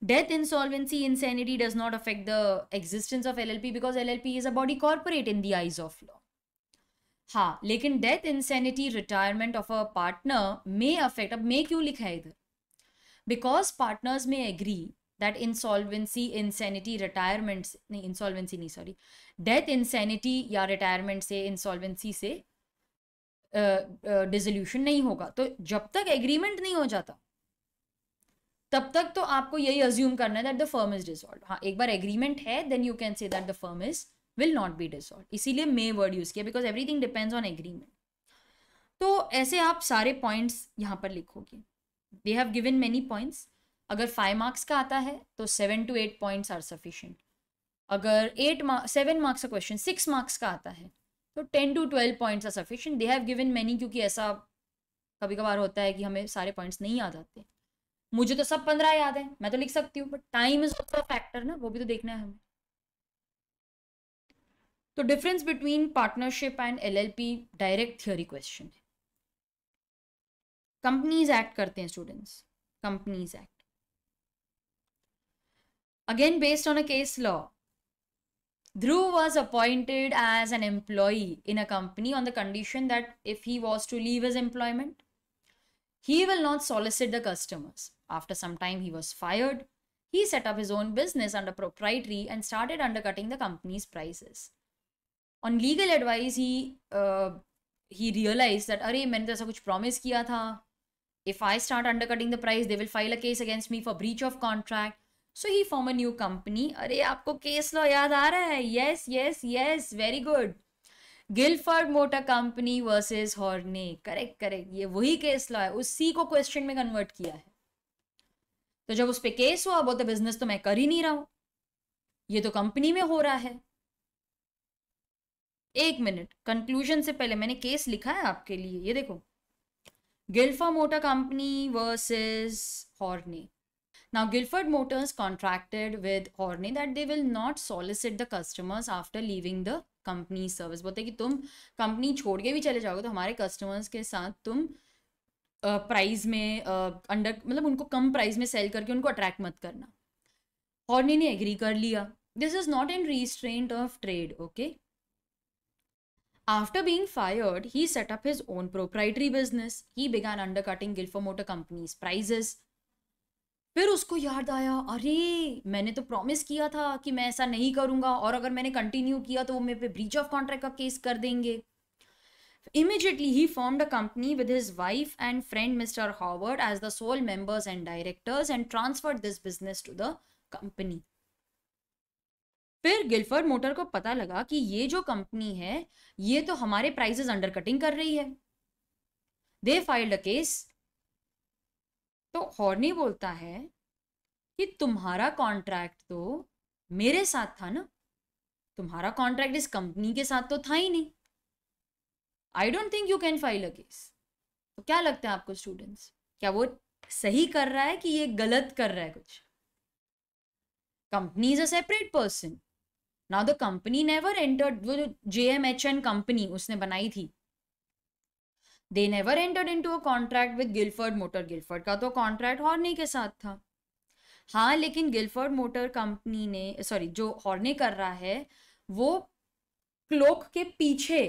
Death, insolvency, insanity does not affect the existence of LLP because LLP is a body corporate in the eyes of law. हाँ, लेकिन death, insanity, retirement of a partner may affect. अब may क्यों लिखा है इधर? Because partners may agree that insolvency, insanity, retirement नहीं, insolvency नहीं, sorry, death, insanity या retirement से, insolvency से डिसोल्यूशन नहीं होगा. तो जब तक एग्रीमेंट नहीं हो जाता तब तक तो आपको यही अज्यूम करना है that the firm is dissolved. हाँ, एक बार एग्रीमेंट है then you can say that the firm is will not be dissolved. इसीलिए मे वर्ड यूज किया, because everything depends on agreement. तो ऐसे आप सारे पॉइंट्स यहाँ पर लिखोगे. They have given many points. अगर 5 marks का आता है तो 7 to 8 points आर सफिशिएंट. अगर 7 marks का क्वेश्चन 6 marks का आता है तो 10 to 12 points are sufficient. They have given many, क्योंकि ऐसा कभी कभार होता है कि हमें सारे पॉइंट्स नहीं याद आते. मुझे तो सब 15 याद है, मैं तो लिख सकती हूँ, but time is also factor ना, वो भी तो देखना है हमें. तो difference between partnership and LLP direct theory question है. कंपनीज एक्ट करते हैं students, companies act. Again based on a case law, Dhruv was appointed as an employee in a company on the condition that if he was to leave his employment, he will not solicit the customers. After some time, he was fired. He set up his own business under proprietary and started undercutting the company's prices. On legal advice, he realized that, अरे मैंने तो ऐसा कुछ promise किया था. If I start undercutting the price, they will file a case against me for breach of contract. So he formed a new company. अरे आपको case law याद आ रहा है? Yes, yes, yes, very good. Gilford motor company versus हॉर्ने. Correct correct, ये वही case law है, उसी को क्वेश्चन में कन्वर्ट किया है. तो जब उस पे केस हुआ, बोलते बिजनेस तो मैं कर ही नहीं रहा हूं, ये तो कंपनी में हो रहा है. एक मिनट, कंक्लूजन से पहले मैंने केस लिखा है आपके लिए, ये देखो. Gilford motor company versus हॉर्ने. Now, Guilford Motors contracted with Horne that they will not solicit the customers after leaving the company service. बोलते कि तुम कंपनी छोड़ के भी चले जाओगे तो हमारे कस्टमर्स के साथ तुम प्राइस में अंडर मतलब उनको कम प्राइस में सेल करके उनको अट्रैक्ट मत करना. हॉर्ने ने एग्री कर लिया. This is not in restraint of trade. Okay. After being fired, he set up his own proprietary business. He began undercutting Guilford Motor Company's prices. फिर उसको याद आया, अरे मैंने तो प्रॉमिस किया था कि मैं ऐसा नहीं करूंगा, और अगर मैंने कंटिन्यू किया तो वो मेरे पे ब्रीच ऑफ कॉन्ट्रैक्ट का केस कर देंगे. Immediately he formed a company with his wife and friend Mr. Howard as the sole members and directors and transferred this business to the company. फिर गिलफर्ड मोटर को पता लगा कि ये जो कंपनी है ये तो हमारे प्राइसेस अंडरकटिंग कर रही है. दे फाइल्ड अ केस. तो हॉर्ने बोलता है कि तुम्हारा कॉन्ट्रैक्ट तो मेरे साथ था ना, तुम्हारा कॉन्ट्रैक्ट इस कंपनी के साथ तो था ही नहीं. I don't think you can file a case. तो क्या लगता है आपको स्टूडेंट्स, क्या वो सही कर रहा है कि ये गलत कर रहा है कुछ? Company is a separate person. Now the company never entered, वो जो JMHN कंपनी उसने बनाई थी, they never entered into a contract with Gilford motor. Gilford का तो कॉन्ट्रैक्ट हॉर्ने के साथ था. हाँ, लेकिन गिलफर्ड मोटर कंपनी ने, सॉरी, जो हॉर्ने कर रहा है वो क्लोक के पीछे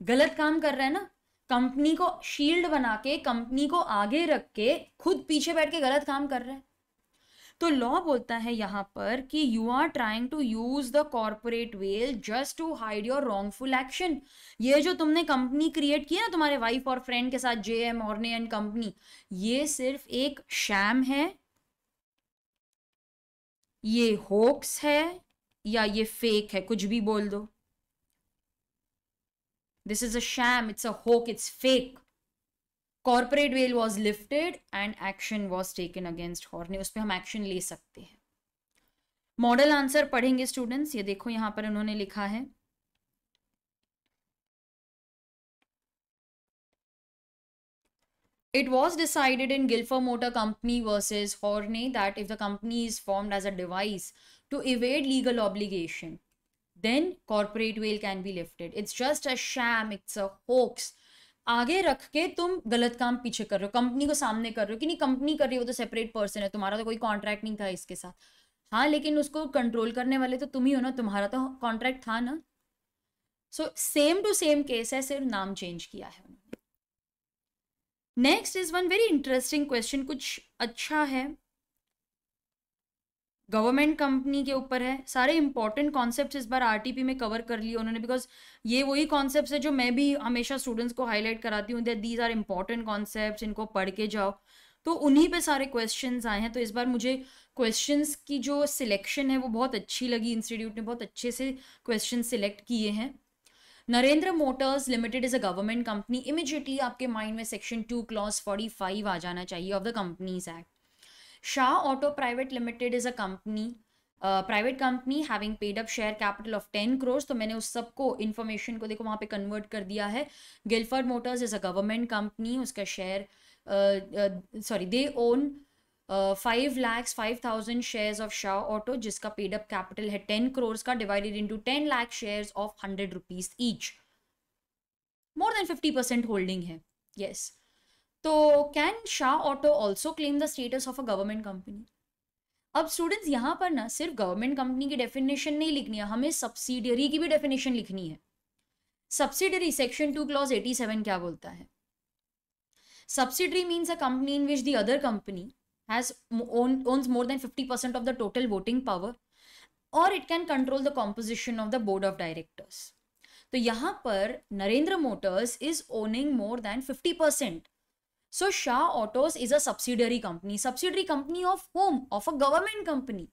गलत काम कर रहा है ना. कंपनी को शील्ड बना के, कंपनी को आगे रख के, खुद पीछे बैठ के गलत काम कर रहा है. तो लॉ बोलता है यहां पर कि you are trying to use the corporate veil just to hide your wrongful action. ये जो तुमने कंपनी क्रिएट की ना तुम्हारे वाइफ और फ्रेंड के साथ, JM हॉर्ने एंड कंपनी, ये सिर्फ एक शैम है, ये होक्स है, या ये फेक है, कुछ भी बोल दो. This is a sham, it's a hoax, it's fake. Corporate veil was lifted and action was taken against Horne. उस पर हम एक्शन ले सकते हैं. मॉडल आंसर पढ़ेंगे स्टूडेंट्स. ये देखो यहां पर उन्होंने लिखा है, it was decided in Guilford Motor Company versus Horne that if the company is formed as a device to evade legal obligation, then corporate veil can be lifted. It's just a sham, it's a hoax. आगे रख के तुम गलत काम पीछे कर रहे हो, कंपनी को सामने कर रहे हो कि नहीं कंपनी कर रही हो, वो तो सेपरेट पर्सन है, तुम्हारा तो कोई कॉन्ट्रैक्ट नहीं था इसके साथ. हाँ, लेकिन उसको कंट्रोल करने वाले तो तुम ही हो ना, तुम्हारा तो कॉन्ट्रैक्ट था ना. So same to same case है, सिर्फ नाम चेंज किया है. Next is one very interesting question, कुछ अच्छा है, गवर्नमेंट कंपनी के ऊपर है. सारे इंपॉर्टेंट कॉन्सेप्ट्स इस बार RTP में कवर कर लिए उन्होंने, बिकॉज ये वही कॉन्सेप्ट्स है जो मैं भी हमेशा स्टूडेंट्स को हाईलाइट कराती हूँ, that these are important concepts, इनको पढ़ के जाओ. तो उन्हीं पे सारे क्वेश्चंस आए हैं. तो इस बार मुझे क्वेश्चंस की जो सिलेक्शन है वो बहुत अच्छी लगी. इंस्टीट्यूट ने बहुत अच्छे से क्वेश्चन सिलेक्ट किए हैं. Narendra Motors limited is a government company. Immediately आपके माइंड में सेक्शन 2 क्लॉज 45 आ जाना चाहिए of the companies act. Shah auto private limited is a company. Private company having paid up share capital of 10 crores, तो मैंने उस सबको इन्फॉर्मेशन को देखो वहाँ पे कन्वर्ट कर दिया है. Gilford Motors is a government company, उसका share sorry they own 5,05,000 shares of Shah Auto, जिसका पेड अप कैपिटल है 10 crores का, divided into 10 lakh shares of 100 rupees each. More than 50% holding है. यस. तो can Shah Auto also claim the status of a government company? अब students यहाँ पर ना सिर्फ गवर्नमेंट कंपनी की डेफिनेशन नहीं लिखनी है, हमें सब्सिडियरी की भी डेफिनेशन लिखनी है. सब्सिडियरी सेक्शन 2 क्लॉज 87 क्या बोलता है? Subsidiary means a company in which the other company has owns more than 50% of the total voting power, or it can control the composition of the board of directors. तो यहाँ पर Narendra Motors is owning more than 50%. So Shah Autos is a subsidiary company. Subsidiary company of whom? Of a government company.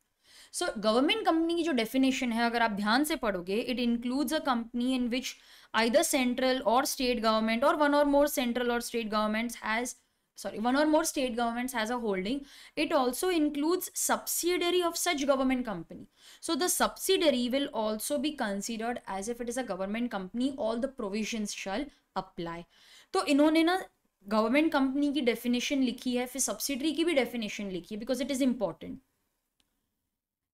So government company की जो definition है अगर आप ध्यान से पढ़ोगे, it includes a company in which either central or state government or one or more central or state governments has one or more state governments has a holding. It also includes subsidiary of such government company. So the subsidiary will also be considered as if it is a government company. All the provisions shall apply. तो इन्होंने ना government company की definition लिखी है, फिर subsidiary की भी definition लिखी है because it is important.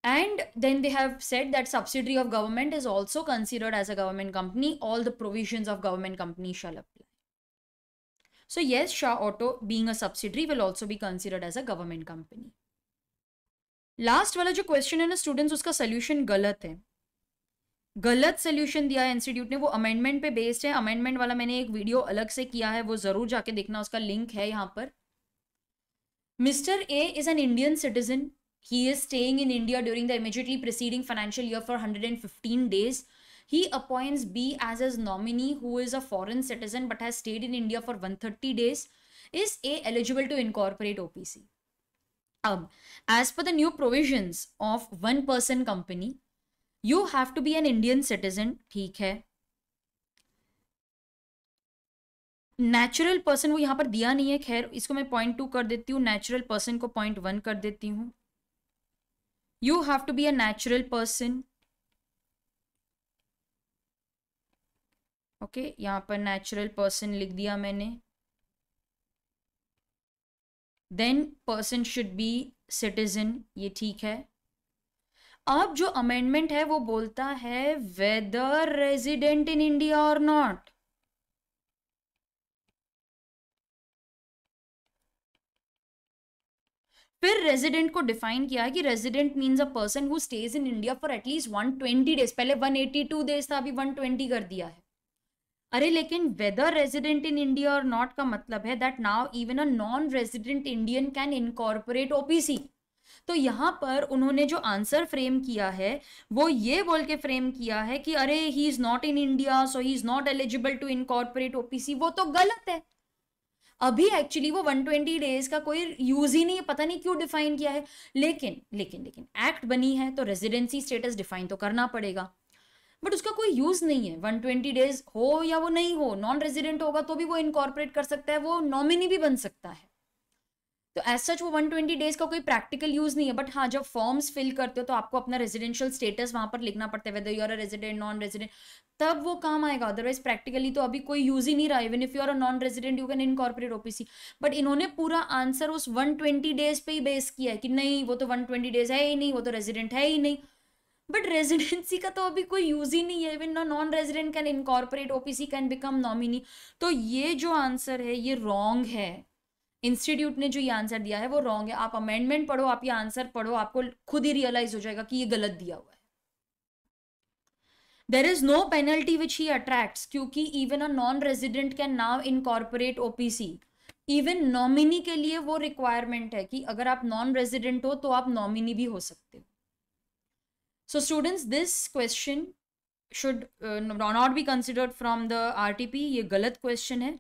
And then they have said that subsidiary of government is also considered as a government company. All the provisions of government company shall apply. So yes, Shah Auto being a subsidiary will also be considered as a government company. Last वाला जो question है ना students, उसका solution गलत है. गलत solution दिया है इंस्टीट्यूट ने, वो अमेंडमेंट पे बेस्ड है. अमेंडमेंट वाला मैंने एक वीडियो अलग से किया है, वो जरूर जाके देखना, उसका लिंक है यहाँ पर. Mister A is an Indian citizen. He is staying in India during the immediately preceding financial year for 115 days. He appoints B as his nominee, who is a foreign citizen but has stayed in India for 130 days. Is A eligible to incorporate OPC? As per the new provisions of one person company, you have to be an Indian citizen. ठीक है. Natural person वो यहाँ पर दिया नहीं है, खैर इसको मैं 0.2 कर देती हूँ, नेचुरल पर्सन को 0.1 कर देती हूँ. You have to be a natural person. Okay, यहाँ पर नेचुरल पर्सन लिख दिया मैंने. Then person should be citizen, ये ठीक है. अब जो अमेंडमेंट है वो बोलता है वेदर रेजिडेंट इन इंडिया और नॉट. फिर रेजिडेंट को डिफाइन किया है कि resident means a person who stays in India for at least 120 days. पहले 182 डेज था, अभी 120 कर दिया है. अरे लेकिन वेदर रेजिडेंट इन इंडिया और नॉट का मतलब है that now even a non resident Indian can incorporate OPC. तो यहाँ पर उन्होंने जो आंसर फ्रेम किया है वो ये बोल के फ्रेम किया है कि अरे he is not in India so he is not eligible to incorporate OPC. वो तो गलत है. अभी एक्चुअली वो 120 डेज का कोई यूज ही नहीं है, पता नहीं क्यों डिफाइन किया है. लेकिन लेकिन लेकिन एक्ट बनी है तो रेजिडेंसी स्टेटस डिफाइन तो करना पड़ेगा, बट उसका कोई यूज नहीं है. 120 डेज हो या वो नहीं हो, नॉन रेजिडेंट होगा तो भी वो इनकॉर्पोरेट कर सकता है, वो नॉमिनी भी बन सकता है. तो एज सच वो 120 डेज का कोई प्रैक्टिकल यूज नहीं है. बट हाँ, जब फॉर्म्स फिल करते हो तो आपको अपना रेजिडेंशियल स्टेटस वहां पर लिखना पड़ता है, whether you are a resident non resident, तब वो काम आएगा. अदरवाइज प्रैक्टिकली तो अभी कोई यूज ही नहीं रहा. Even if you are a non resident you can incorporate OPC. But इन्होंने पूरा आंसर उस 120 डेज पे ही बेस किया है कि नहीं वो तो 120 डेज है ही नहीं, वो तो रेजिडेंट है ही नहीं. बट रेजिडेंसी का तो अभी कोई यूज ही नहीं है. Even non resident can incorporate OPC, can become nominee. तो ये जो आंसर है ये रॉन्ग है. इंस्टीट्यूट ने जो ये आंसर दिया है वो रॉन्ग है. आप अमेंडमेंट पढ़ो, आप ये आंसर पढ़ो, आपको खुद ही रियलाइज हो जाएगा कि ये गलत दिया हुआ है. There is no penalty which he attracts, क्योंकि even a non resident can now incorporate OPC. Even nominee के लिए वो रिक्वायरमेंट है कि अगर आप नॉन रेजिडेंट हो तो आप नॉमिनी भी हो सकते हो. So students, this question should not be considered from the RTP. ये गलत क्वेश्चन है.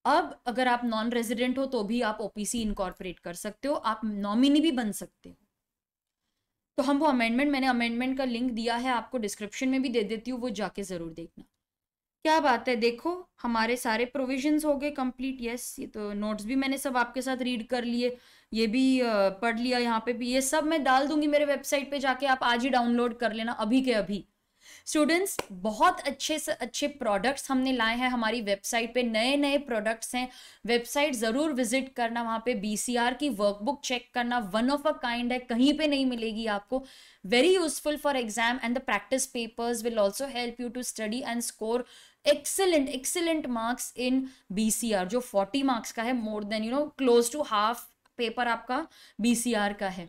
अब अगर आप नॉन रेजिडेंट हो तो भी आप ओपीसी इनकॉर्पोरेट कर सकते हो, आप नॉमिनी भी बन सकते हो. तो हम वो अमेंडमेंट, मैंने अमेंडमेंट का लिंक दिया है आपको, डिस्क्रिप्शन में भी दे देती हूँ, वो जाके जरूर देखना. क्या बात है, देखो हमारे सारे प्रोविजंस हो गए कंप्लीट। यस, ये तो नोट्स भी मैंने सब आपके साथ रीड कर लिए, ये भी पढ़ लिया, यहाँ पे भी ये सब मैं डाल दूंगी मेरे वेबसाइट पे, जाके आप आज ही डाउनलोड कर लेना अभी के अभी। स्टूडेंट्स, बहुत अच्छे से अच्छे प्रोडक्ट्स हमने लाए हैं हमारी वेबसाइट पे, नए नए प्रोडक्ट्स हैं। वेबसाइट ज़रूर विजिट करना, वहाँ पे बीसीआर की वर्कबुक चेक करना, वन ऑफ अ काइंड है, कहीं पे नहीं मिलेगी आपको। Very useful for exam and the practice papers will also help you to study and score excellent marks in BCR, जो 40 मार्क्स का है, more than close to half paper आपका बीसीआर का है।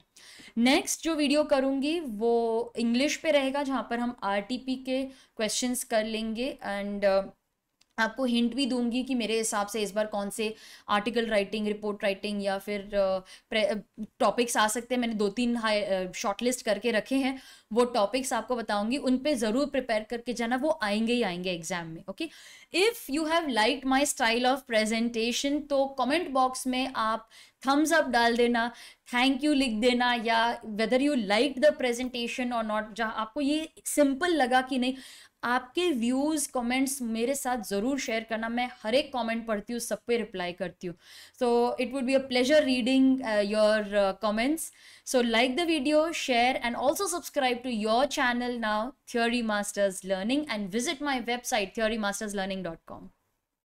नेक्स्ट जो वीडियो करूँगी वो इंग्लिश पे रहेगा, जहाँ पर हम आरटीपी के क्वेश्चंस कर लेंगे, एंड आपको हिंट भी दूंगी कि मेरे हिसाब से इस बार कौन से आर्टिकल राइटिंग, रिपोर्ट राइटिंग या फिर टॉपिक्स आ सकते हैं। मैंने 2-3 शॉर्टलिस्ट करके रखे हैं, वो टॉपिक्स आपको बताऊंगी, उन पे ज़रूर प्रिपेयर करके जाना, वो आएंगे ही आएंगे एग्जाम में। Okay, if you have liked my style of presentation तो कमेंट बॉक्स में आप थम्स अप डाल देना, थैंक यू लिख देना, या whether you like the presentation और नॉट, जहाँ आपको ये सिंपल लगा कि नहीं, आपके व्यूज़ कमेंट्स मेरे साथ ज़रूर शेयर करना। मैं हर एक कमेंट पढ़ती हूँ, सब पे रिप्लाई करती हूँ, so it would be a pleasure reading your comments. So like the video, share and also subscribe to your channel now, Theory Masters Learning, and visit my website theorymasterslearning.com.